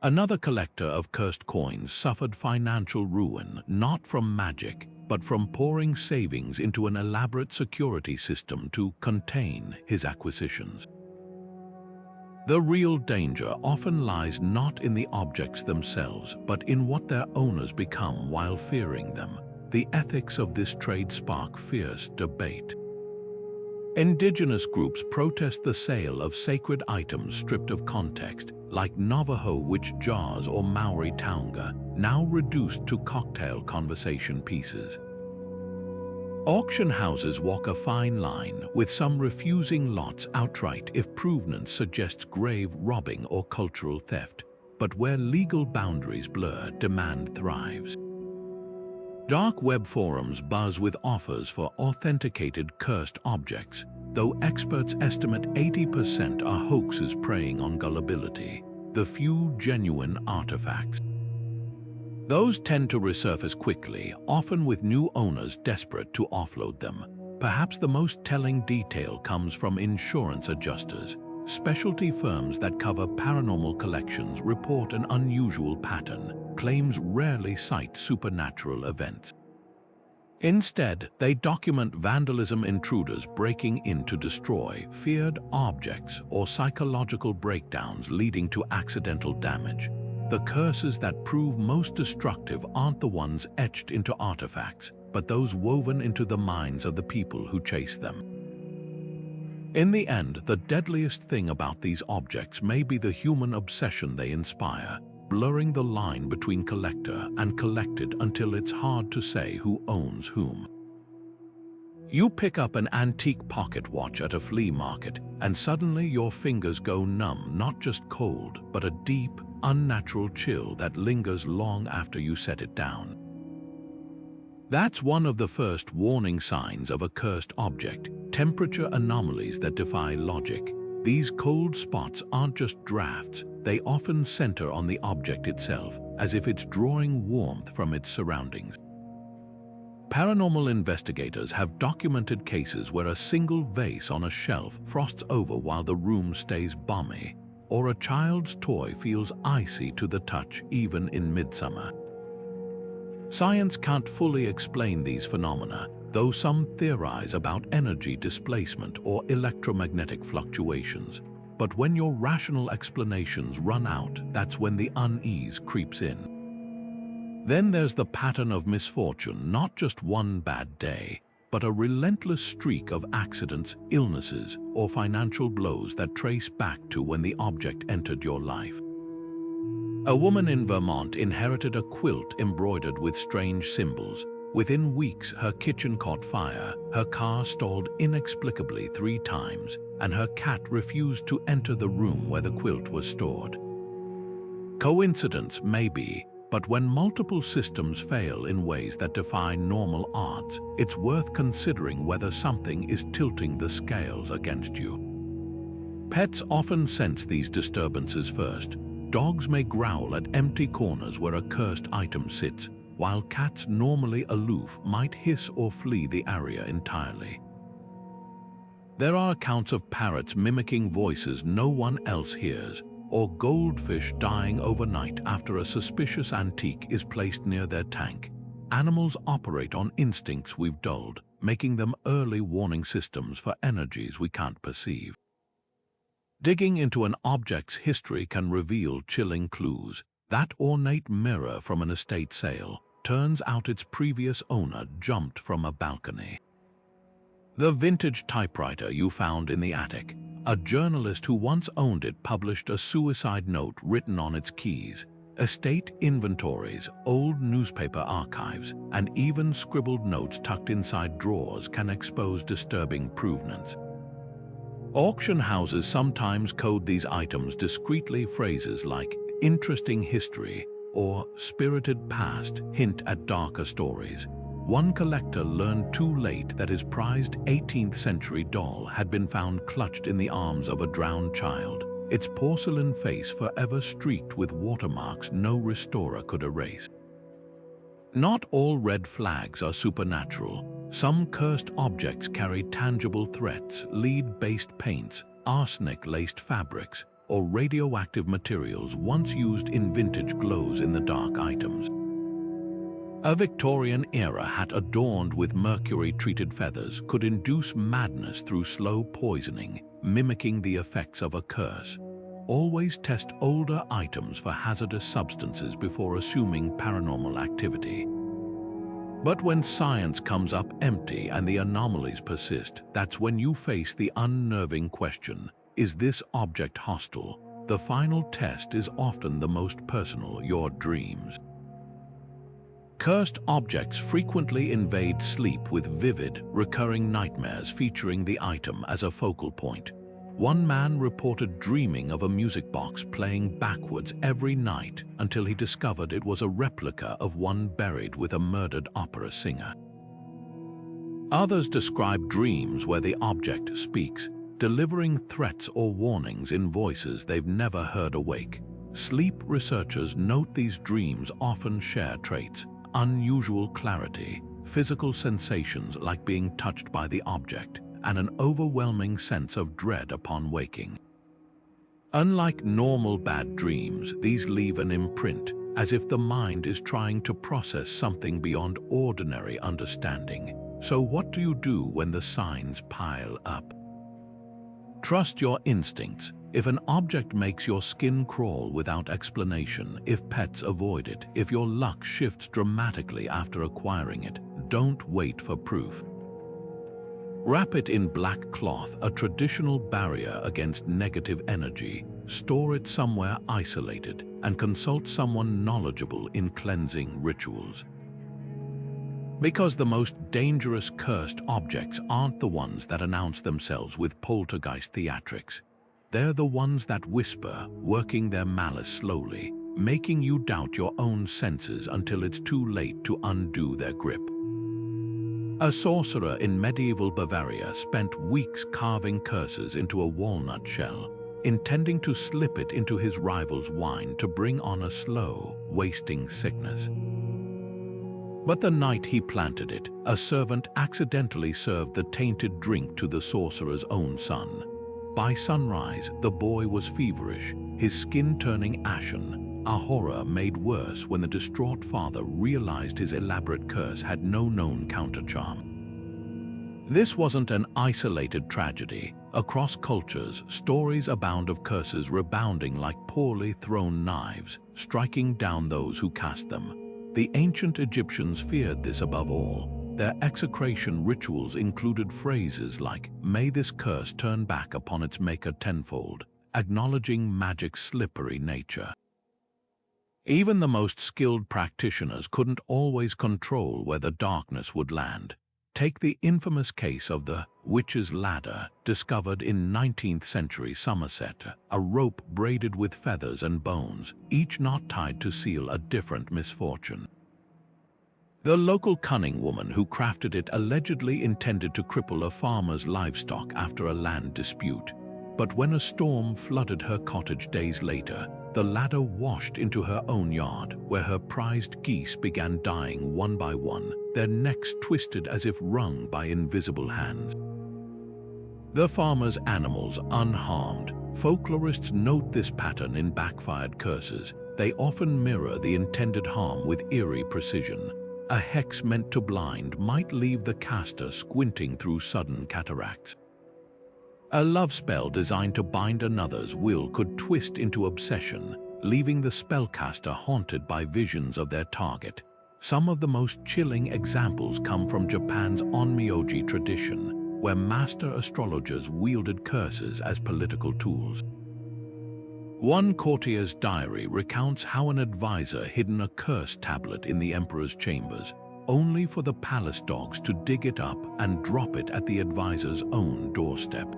Another collector of cursed coins suffered financial ruin not from magic, but from pouring savings into an elaborate security system to contain his acquisitions. The real danger often lies not in the objects themselves, but in what their owners become while fearing them. The ethics of this trade spark fierce debate. Indigenous groups protest the sale of sacred items stripped of context, like Navajo witch jars or Maori taonga, now reduced to cocktail conversation pieces. Auction houses walk a fine line, with some refusing lots outright if provenance suggests grave robbing or cultural theft. But where legal boundaries blur, demand thrives. Dark web forums buzz with offers for authenticated cursed objects, though experts estimate 80% are hoaxes preying on gullibility, the few genuine artifacts. Those tend to resurface quickly, often with new owners desperate to offload them. Perhaps the most telling detail comes from insurance adjusters. Specialty firms that cover paranormal collections report an unusual pattern. Claims rarely cite supernatural events. Instead, they document vandalism, intruders breaking in to destroy feared objects, or psychological breakdowns leading to accidental damage. The curses that prove most destructive aren't the ones etched into artifacts, but those woven into the minds of the people who chase them. In the end, the deadliest thing about these objects may be the human obsession they inspire, blurring the line between collector and collected until it's hard to say who owns whom. You pick up an antique pocket watch at a flea market, and suddenly your fingers go numb, not just cold, but a deep, unnatural chill that lingers long after you set it down. That's one of the first warning signs of a cursed object, temperature anomalies that defy logic. These cold spots aren't just drafts, they often center on the object itself, as if it's drawing warmth from its surroundings. Paranormal investigators have documented cases where a single vase on a shelf frosts over while the room stays balmy, or a child's toy feels icy to the touch even in midsummer. Science can't fully explain these phenomena, though some theorize about energy displacement or electromagnetic fluctuations. But when your rational explanations run out, that's when the unease creeps in. Then there's the pattern of misfortune, not just one bad day, but a relentless streak of accidents, illnesses, or financial blows that trace back to when the object entered your life. A woman in Vermont inherited a quilt embroidered with strange symbols. Within weeks, her kitchen caught fire, her car stalled inexplicably 3 times, and her cat refused to enter the room where the quilt was stored. Coincidence, maybe, but when multiple systems fail in ways that defy normal odds, it's worth considering whether something is tilting the scales against you. Pets often sense these disturbances first. Dogs may growl at empty corners where a cursed item sits, while cats, normally aloof, might hiss or flee the area entirely. There are accounts of parrots mimicking voices no one else hears, or goldfish dying overnight after a suspicious antique is placed near their tank. Animals operate on instincts we've dulled, making them early warning systems for energies we can't perceive. Digging into an object's history can reveal chilling clues. That ornate mirror from an estate sale turns out its previous owner jumped from a balcony. The vintage typewriter you found in the attic. A journalist who once owned it published a suicide note written on its keys. Estate inventories, old newspaper archives, and even scribbled notes tucked inside drawers can expose disturbing provenance. Auction houses sometimes code these items discreetly. Phrases like "interesting history" or "spirited past" hint at darker stories. One collector learned too late that his prized 18th century doll had been found clutched in the arms of a drowned child, its porcelain face forever streaked with watermarks no restorer could erase. Not all red flags are supernatural. Some cursed objects carry tangible threats. Lead-based paints, arsenic-laced fabrics, or radioactive materials once used in vintage glows-in-the-dark items. A Victorian-era hat adorned with mercury-treated feathers could induce madness through slow poisoning, mimicking the effects of a curse. Always test older items for hazardous substances before assuming paranormal activity. But when science comes up empty and the anomalies persist, that's when you face the unnerving question: is this object hostile? The final test is often the most personal: your dreams. Cursed objects frequently invade sleep with vivid, recurring nightmares featuring the item as a focal point. One man reported dreaming of a music box playing backwards every night until he discovered it was a replica of one buried with a murdered opera singer. Others describe dreams where the object speaks, delivering threats or warnings in voices they've never heard awake. Sleep researchers note these dreams often share traits: unusual clarity, physical sensations like being touched by the object, and an overwhelming sense of dread upon waking. Unlike normal bad dreams, these leave an imprint, as if the mind is trying to process something beyond ordinary understanding. So what do you do when the signs pile up? Trust your instincts. If an object makes your skin crawl without explanation, if pets avoid it, if your luck shifts dramatically after acquiring it, don't wait for proof. Wrap it in black cloth, a traditional barrier against negative energy. Store it somewhere isolated, and consult someone knowledgeable in cleansing rituals. Because the most dangerous cursed objects aren't the ones that announce themselves with poltergeist theatrics. They're the ones that whisper, working their malice slowly, making you doubt your own senses until it's too late to undo their grip. A sorcerer in medieval Bavaria spent weeks carving curses into a walnut shell, intending to slip it into his rival's wine to bring on a slow, wasting sickness. But the night he planted it, a servant accidentally served the tainted drink to the sorcerer's own son. By sunrise, the boy was feverish, his skin turning ashen, a horror made worse when the distraught father realized his elaborate curse had no known countercharm. This wasn't an isolated tragedy. Across cultures, stories abound of curses rebounding like poorly thrown knives, striking down those who cast them. The ancient Egyptians feared this above all. Their execration rituals included phrases like, "May this curse turn back upon its maker tenfold," acknowledging magic's slippery nature. Even the most skilled practitioners couldn't always control where the darkness would land. Take the infamous case of the witch's ladder, discovered in 19th century Somerset, a rope braided with feathers and bones, each knot tied to seal a different misfortune. The local cunning woman who crafted it allegedly intended to cripple a farmer's livestock after a land dispute. But when a storm flooded her cottage days later, the ladder washed into her own yard, where her prized geese began dying one by one, their necks twisted as if wrung by invisible hands. The farmer's animals unharmed. Folklorists note this pattern in backfired curses. They often mirror the intended harm with eerie precision. A hex meant to blind might leave the caster squinting through sudden cataracts. A love spell designed to bind another's will could twist into obsession, leaving the spellcaster haunted by visions of their target. Some of the most chilling examples come from Japan's onmyoji tradition, where master astrologers wielded curses as political tools. One courtier's diary recounts how an advisor hidden a curse tablet in the emperor's chambers, only for the palace dogs to dig it up and drop it at the advisor's own doorstep.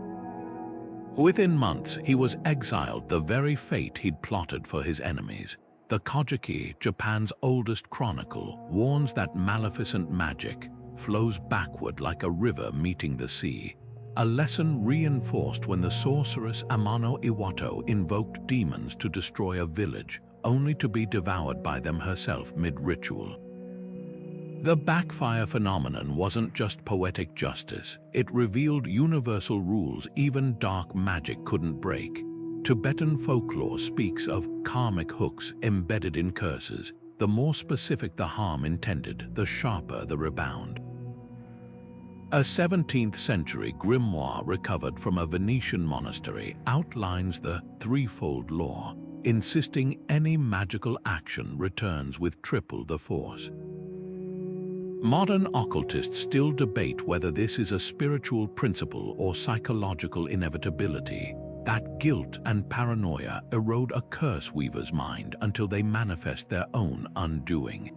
Within months, he was exiled, the very fate he'd plotted for his enemies. The Kojiki, Japan's oldest chronicle, warns that maleficent magic flows backward like a river meeting the sea, a lesson reinforced when the sorceress Amano Iwato invoked demons to destroy a village, only to be devoured by them herself mid-ritual. The backfire phenomenon wasn't just poetic justice, it revealed universal rules even dark magic couldn't break. Tibetan folklore speaks of karmic hooks embedded in curses. The more specific the harm intended, the sharper the rebound. A 17th century grimoire recovered from a Venetian monastery outlines the threefold law, insisting any magical action returns with triple the force. Modern occultists still debate whether this is a spiritual principle or psychological inevitability, that guilt and paranoia erode a curse weaver's mind until they manifest their own undoing.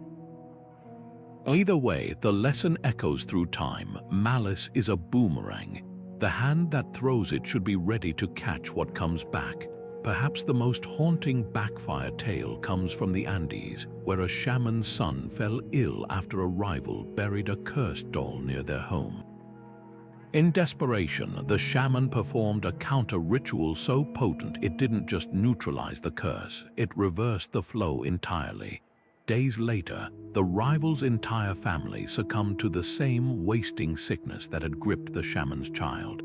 Either way, the lesson echoes through time. Malice is a boomerang. The hand that throws it should be ready to catch what comes back. Perhaps the most haunting backfire tale comes from the Andes, where a shaman's son fell ill after a rival buried a cursed doll near their home. In desperation, the shaman performed a counter-ritual so potent it didn't just neutralize the curse, it reversed the flow entirely. Days later, the rival's entire family succumbed to the same wasting sickness that had gripped the shaman's child.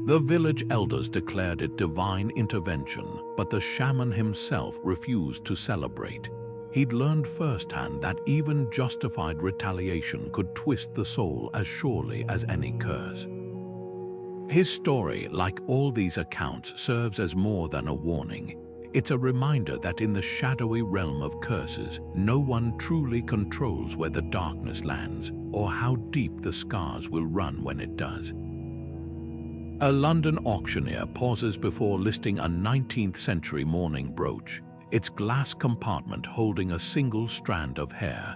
The village elders declared it divine intervention, but the shaman himself refused to celebrate. He'd learned firsthand that even justified retaliation could twist the soul as surely as any curse. His story, like all these accounts, serves as more than a warning. It's a reminder that in the shadowy realm of curses, no one truly controls where the darkness lands or how deep the scars will run when it does. A London auctioneer pauses before listing a 19th century mourning brooch, its glass compartment holding a single strand of hair.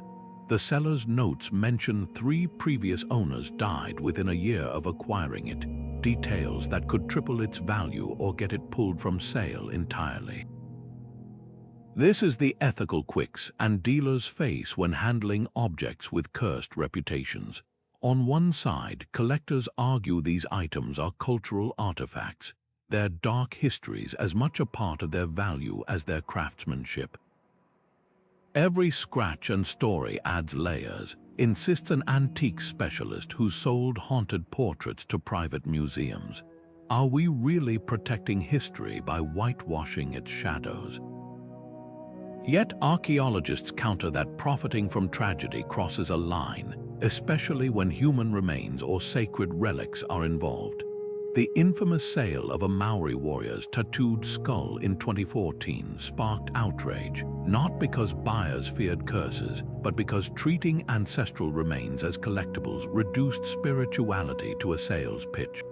The seller's notes mention 3 previous owners died within a year of acquiring it, details that could triple its value or get it pulled from sale entirely. This is the ethical quicks and dealers face when handling objects with cursed reputations. On one side, collectors argue these items are cultural artifacts, their dark histories as much a part of their value as their craftsmanship. Every scratch and story adds layers, insists an antique specialist who sold haunted portraits to private museums. Are we really protecting history by whitewashing its shadows? Yet archaeologists counter that profiting from tragedy crosses a line. especially when human remains or sacred relics are involved. The infamous sale of a Maori warrior's tattooed skull in 2014 sparked outrage, not because buyers feared curses, but because treating ancestral remains as collectibles reduced spirituality to a sales pitch.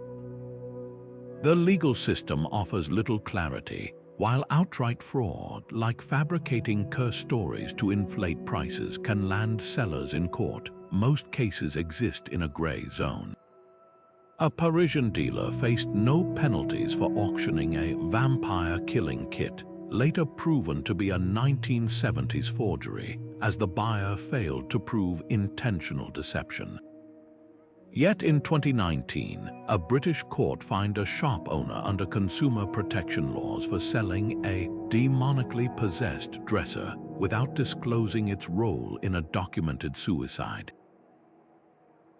The legal system offers little clarity, while outright fraud, like fabricating curse stories to inflate prices, can land sellers in court. Most cases exist in a gray zone. A Parisian dealer faced no penalties for auctioning a vampire killing kit, later proven to be a 1970s forgery, as the buyer failed to prove intentional deception. Yet in 2019, a British court fined a shop owner under consumer protection laws for selling a demonically possessed dresser without disclosing its role in a documented suicide.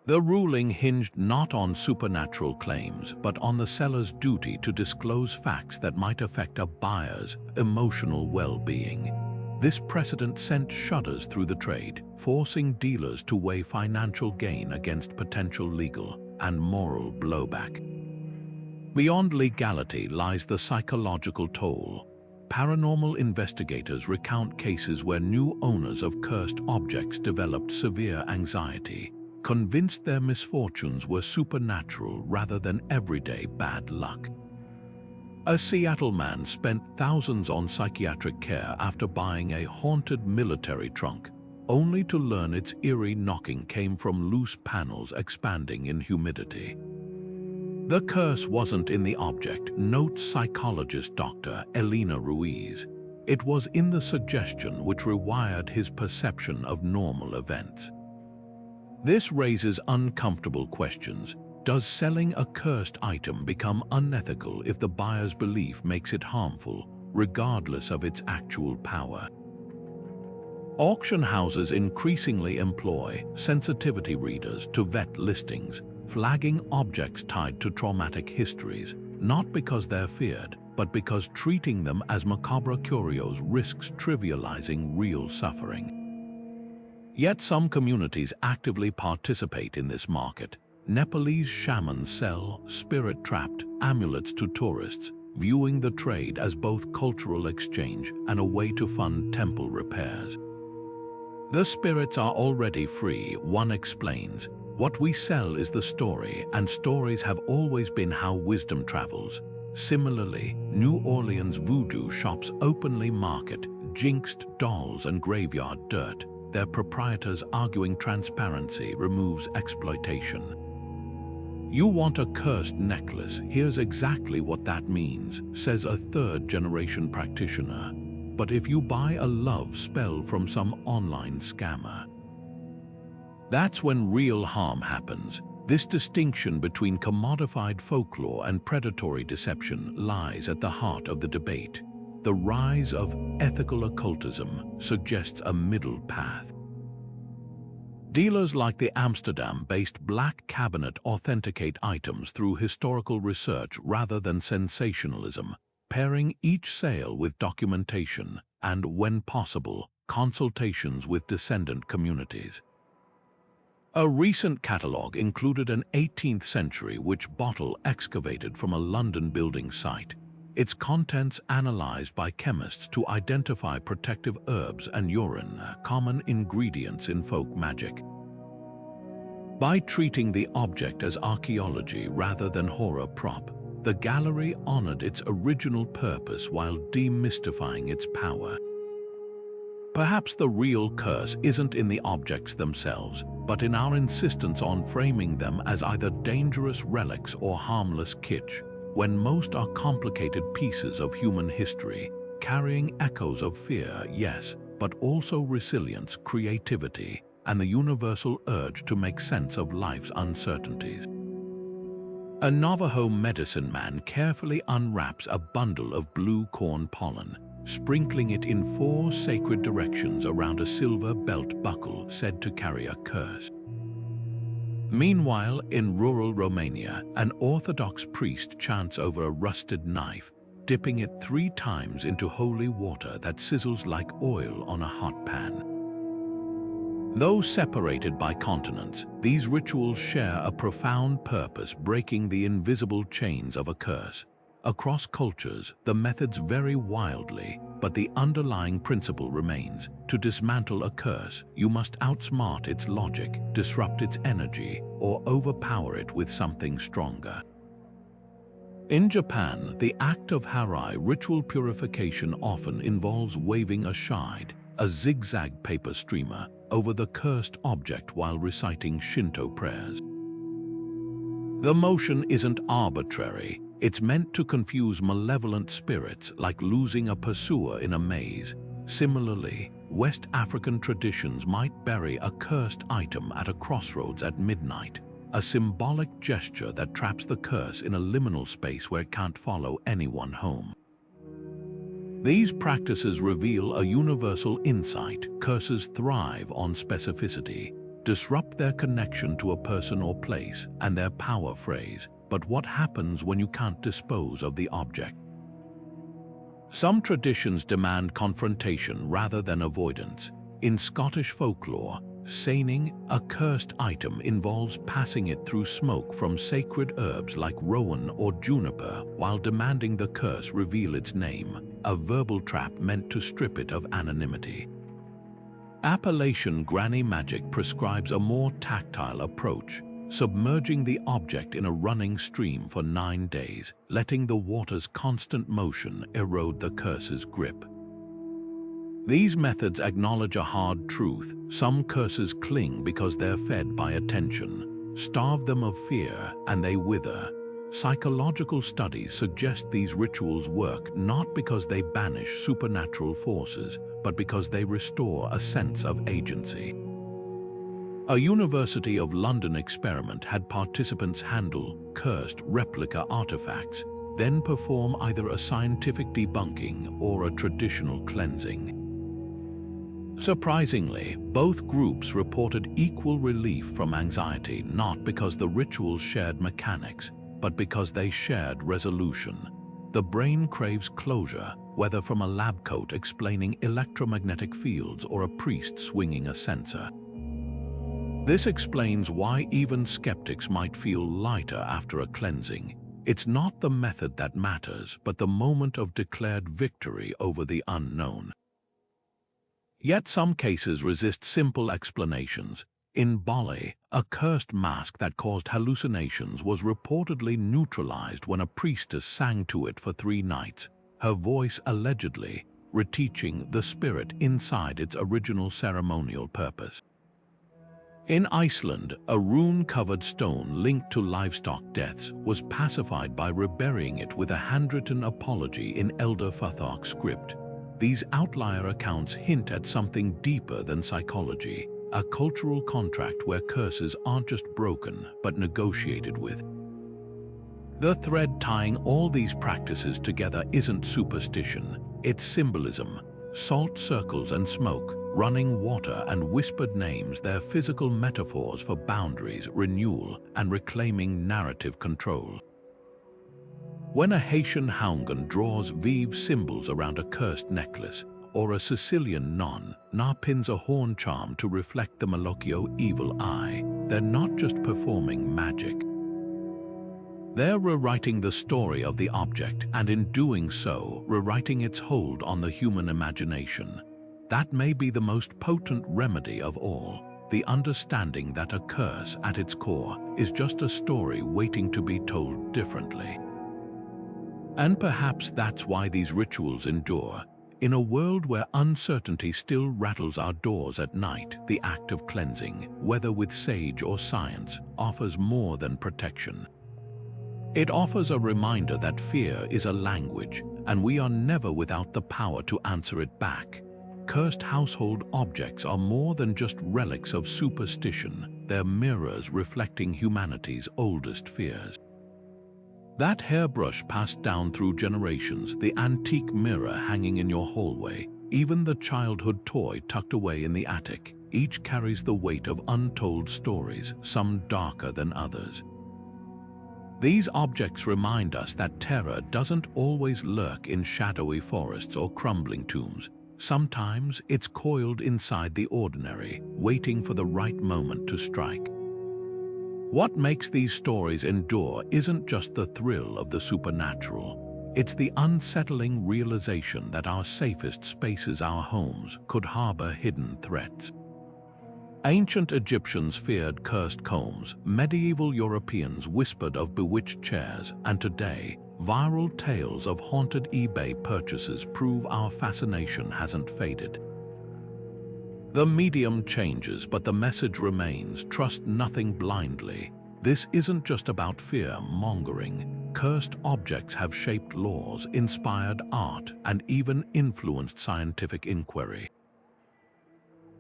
The ruling hinged not on supernatural claims, but on the seller's duty to disclose facts that might affect a buyer's emotional well-being. This precedent sent shudders through the trade, forcing dealers to weigh financial gain against potential legal and moral blowback. Beyond legality lies the psychological toll. Paranormal investigators recount cases where new owners of cursed objects developed severe anxiety, convinced their misfortunes were supernatural rather than everyday bad luck. A Seattle man spent thousands on psychiatric care after buying a haunted military trunk, only to learn its eerie knocking came from loose panels expanding in humidity. The curse wasn't in the object, notes psychologist Dr. Elena Ruiz. It was in the suggestion which rewired his perception of normal events. This raises uncomfortable questions. Does selling a cursed item become unethical if the buyer's belief makes it harmful, regardless of its actual power? Auction houses increasingly employ sensitivity readers to vet listings, flagging objects tied to traumatic histories, not because they're feared, but because treating them as macabre curios risks trivializing real suffering. Yet some communities actively participate in this market. Nepalese shamans sell spirit-trapped amulets to tourists, viewing the trade as both cultural exchange and a way to fund temple repairs. The spirits are already free, one explains. What we sell is the story, and stories have always been how wisdom travels. Similarly, New Orleans voodoo shops openly market jinxed dolls and graveyard dirt, their proprietors arguing transparency removes exploitation. You want a cursed necklace, here's exactly what that means, says a third-generation practitioner. But if you buy a love spell from some online scammer, that's when real harm happens. This distinction between commodified folklore and predatory deception lies at the heart of the debate. The rise of ethical occultism suggests a middle path. Dealers like the Amsterdam-based Black Cabinet authenticate items through historical research rather than sensationalism, pairing each sale with documentation and, when possible, consultations with descendant communities. A recent catalogue included an 18th century witch bottle excavated from a London building site, its contents analyzed by chemists to identify protective herbs and urine, common ingredients in folk magic. By treating the object as archaeology rather than horror prop, the gallery honored its original purpose while demystifying its power. Perhaps the real curse isn't in the objects themselves, but in our insistence on framing them as either dangerous relics or harmless kitsch, when most are complicated pieces of human history, carrying echoes of fear, yes, but also resilience, creativity, and the universal urge to make sense of life's uncertainties. A Navajo medicine man carefully unwraps a bundle of blue corn pollen, sprinkling it in 4 sacred directions around a silver belt buckle said to carry a curse. Meanwhile, in rural Romania, an Orthodox priest chants over a rusted knife, dipping it 3 times into holy water that sizzles like oil on a hot pan. Though separated by continents, these rituals share a profound purpose, breaking the invisible chains of a curse. Across cultures, the methods vary wildly, but the underlying principle remains. To dismantle a curse, you must outsmart its logic, disrupt its energy, or overpower it with something stronger. In Japan, the act of harai ritual purification often involves waving a shide, a zigzag paper streamer, over the cursed object while reciting Shinto prayers. The motion isn't arbitrary. It's meant to confuse malevolent spirits, like losing a pursuer in a maze. Similarly, West African traditions might bury a cursed item at a crossroads at midnight, a symbolic gesture that traps the curse in a liminal space where it can't follow anyone home. These practices reveal a universal insight: curses thrive on specificity. Disrupt their connection to a person or place and their power phrase. But what happens when you can't dispose of the object? Some traditions demand confrontation rather than avoidance. In Scottish folklore, seining a cursed item involves passing it through smoke from sacred herbs like rowan or juniper while demanding the curse reveal its name, a verbal trap meant to strip it of anonymity. Appalachian granny magic prescribes a more tactile approach, submerging the object in a running stream for 9 days, letting the water's constant motion erode the curse's grip. These methods acknowledge a hard truth: some curses cling because they're fed by attention. Starve them of fear, and they wither. Psychological studies suggest these rituals work not because they banish supernatural forces, but because they restore a sense of agency. A University of London experiment had participants handle cursed replica artifacts, then perform either a scientific debunking or a traditional cleansing. Surprisingly, both groups reported equal relief from anxiety, not because the rituals shared mechanics, but because they shared resolution. The brain craves closure, whether from a lab coat explaining electromagnetic fields or a priest swinging a censer. This explains why even skeptics might feel lighter after a cleansing. It's not the method that matters, but the moment of declared victory over the unknown. Yet some cases resist simple explanations. In Bali, a cursed mask that caused hallucinations was reportedly neutralized when a priestess sang to it for 3 nights, her voice allegedly reteaching the spirit inside its original ceremonial purpose. In Iceland, a rune-covered stone linked to livestock deaths was pacified by reburying it with a handwritten apology in Elder Futhark script. These outlier accounts hint at something deeper than psychology, a cultural contract where curses aren't just broken, but negotiated with. The thread tying all these practices together isn't superstition, it's symbolism. Salt circles and smoke, running water and whispered names, they're physical metaphors for boundaries, renewal, and reclaiming narrative control. When a Haitian Haungan draws vive symbols around a cursed necklace, or a Sicilian non pins a horn charm to reflect the Malocchio evil eye, they're not just performing magic. They're rewriting the story of the object, and in doing so, rewriting its hold on the human imagination. That may be the most potent remedy of all, the understanding that a curse at its core is just a story waiting to be told differently. And perhaps that's why these rituals endure. In a world where uncertainty still rattles our doors at night, the act of cleansing, whether with sage or science, offers more than protection. It offers a reminder that fear is a language, and we are never without the power to answer it back. Cursed household objects are more than just relics of superstition, they're mirrors reflecting humanity's oldest fears. That hairbrush passed down through generations, the antique mirror hanging in your hallway, even the childhood toy tucked away in the attic, each carries the weight of untold stories, some darker than others. These objects remind us that terror doesn't always lurk in shadowy forests or crumbling tombs. Sometimes it's coiled inside the ordinary, waiting for the right moment to strike. What makes these stories endure isn't just the thrill of the supernatural. It's the unsettling realization that our safest spaces, our homes, could harbor hidden threats. Ancient Egyptians feared cursed combs, medieval Europeans whispered of bewitched chairs, and today, viral tales of haunted eBay purchases prove our fascination hasn't faded. The medium changes, but the message remains: trust nothing blindly. This isn't just about fear-mongering. Cursed objects have shaped laws, inspired art, and even influenced scientific inquiry.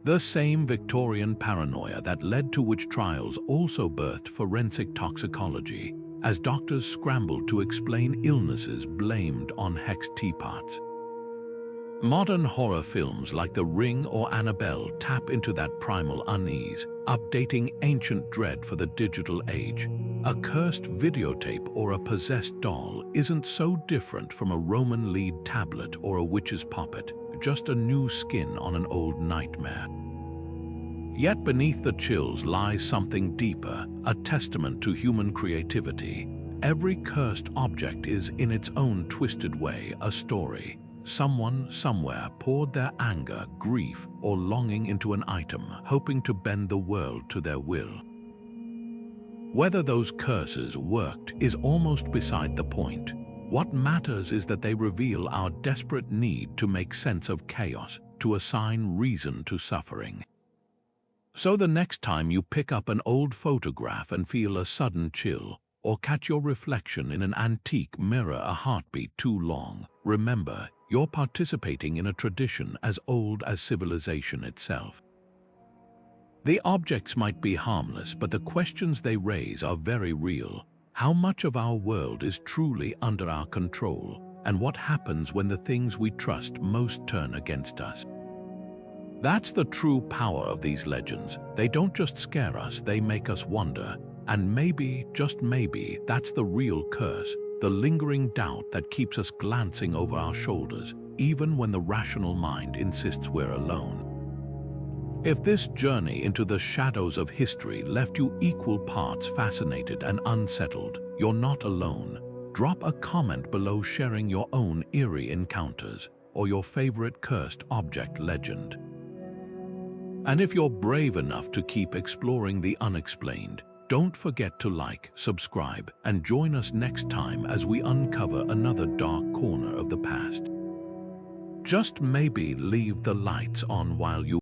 The same Victorian paranoia that led to witch trials also birthed forensic toxicology, as doctors scrambled to explain illnesses blamed on hexed teapots. Modern horror films like The Ring or Annabelle tap into that primal unease, updating ancient dread for the digital age. A cursed videotape or a possessed doll isn't so different from a Roman lead tablet or a witch's puppet, just a new skin on an old nightmare. Yet beneath the chills lies something deeper, a testament to human creativity. Every cursed object is, in its own twisted way, a story. Someone, somewhere, poured their anger, grief, or longing into an item, hoping to bend the world to their will. Whether those curses worked is almost beside the point. What matters is that they reveal our desperate need to make sense of chaos, to assign reason to suffering. So the next time you pick up an old photograph and feel a sudden chill, or catch your reflection in an antique mirror a heartbeat too long, remember, you're participating in a tradition as old as civilization itself. The objects might be harmless, but the questions they raise are very real. How much of our world is truly under our control, and what happens when the things we trust most turn against us? That's the true power of these legends. They don't just scare us, they make us wonder. And maybe, just maybe, that's the real curse, the lingering doubt that keeps us glancing over our shoulders, even when the rational mind insists we're alone. If this journey into the shadows of history left you equal parts fascinated and unsettled, you're not alone. Drop a comment below sharing your own eerie encounters or your favorite cursed object legend. And if you're brave enough to keep exploring the unexplained, don't forget to like, subscribe, and join us next time as we uncover another dark corner of the past. Just maybe leave the lights on while you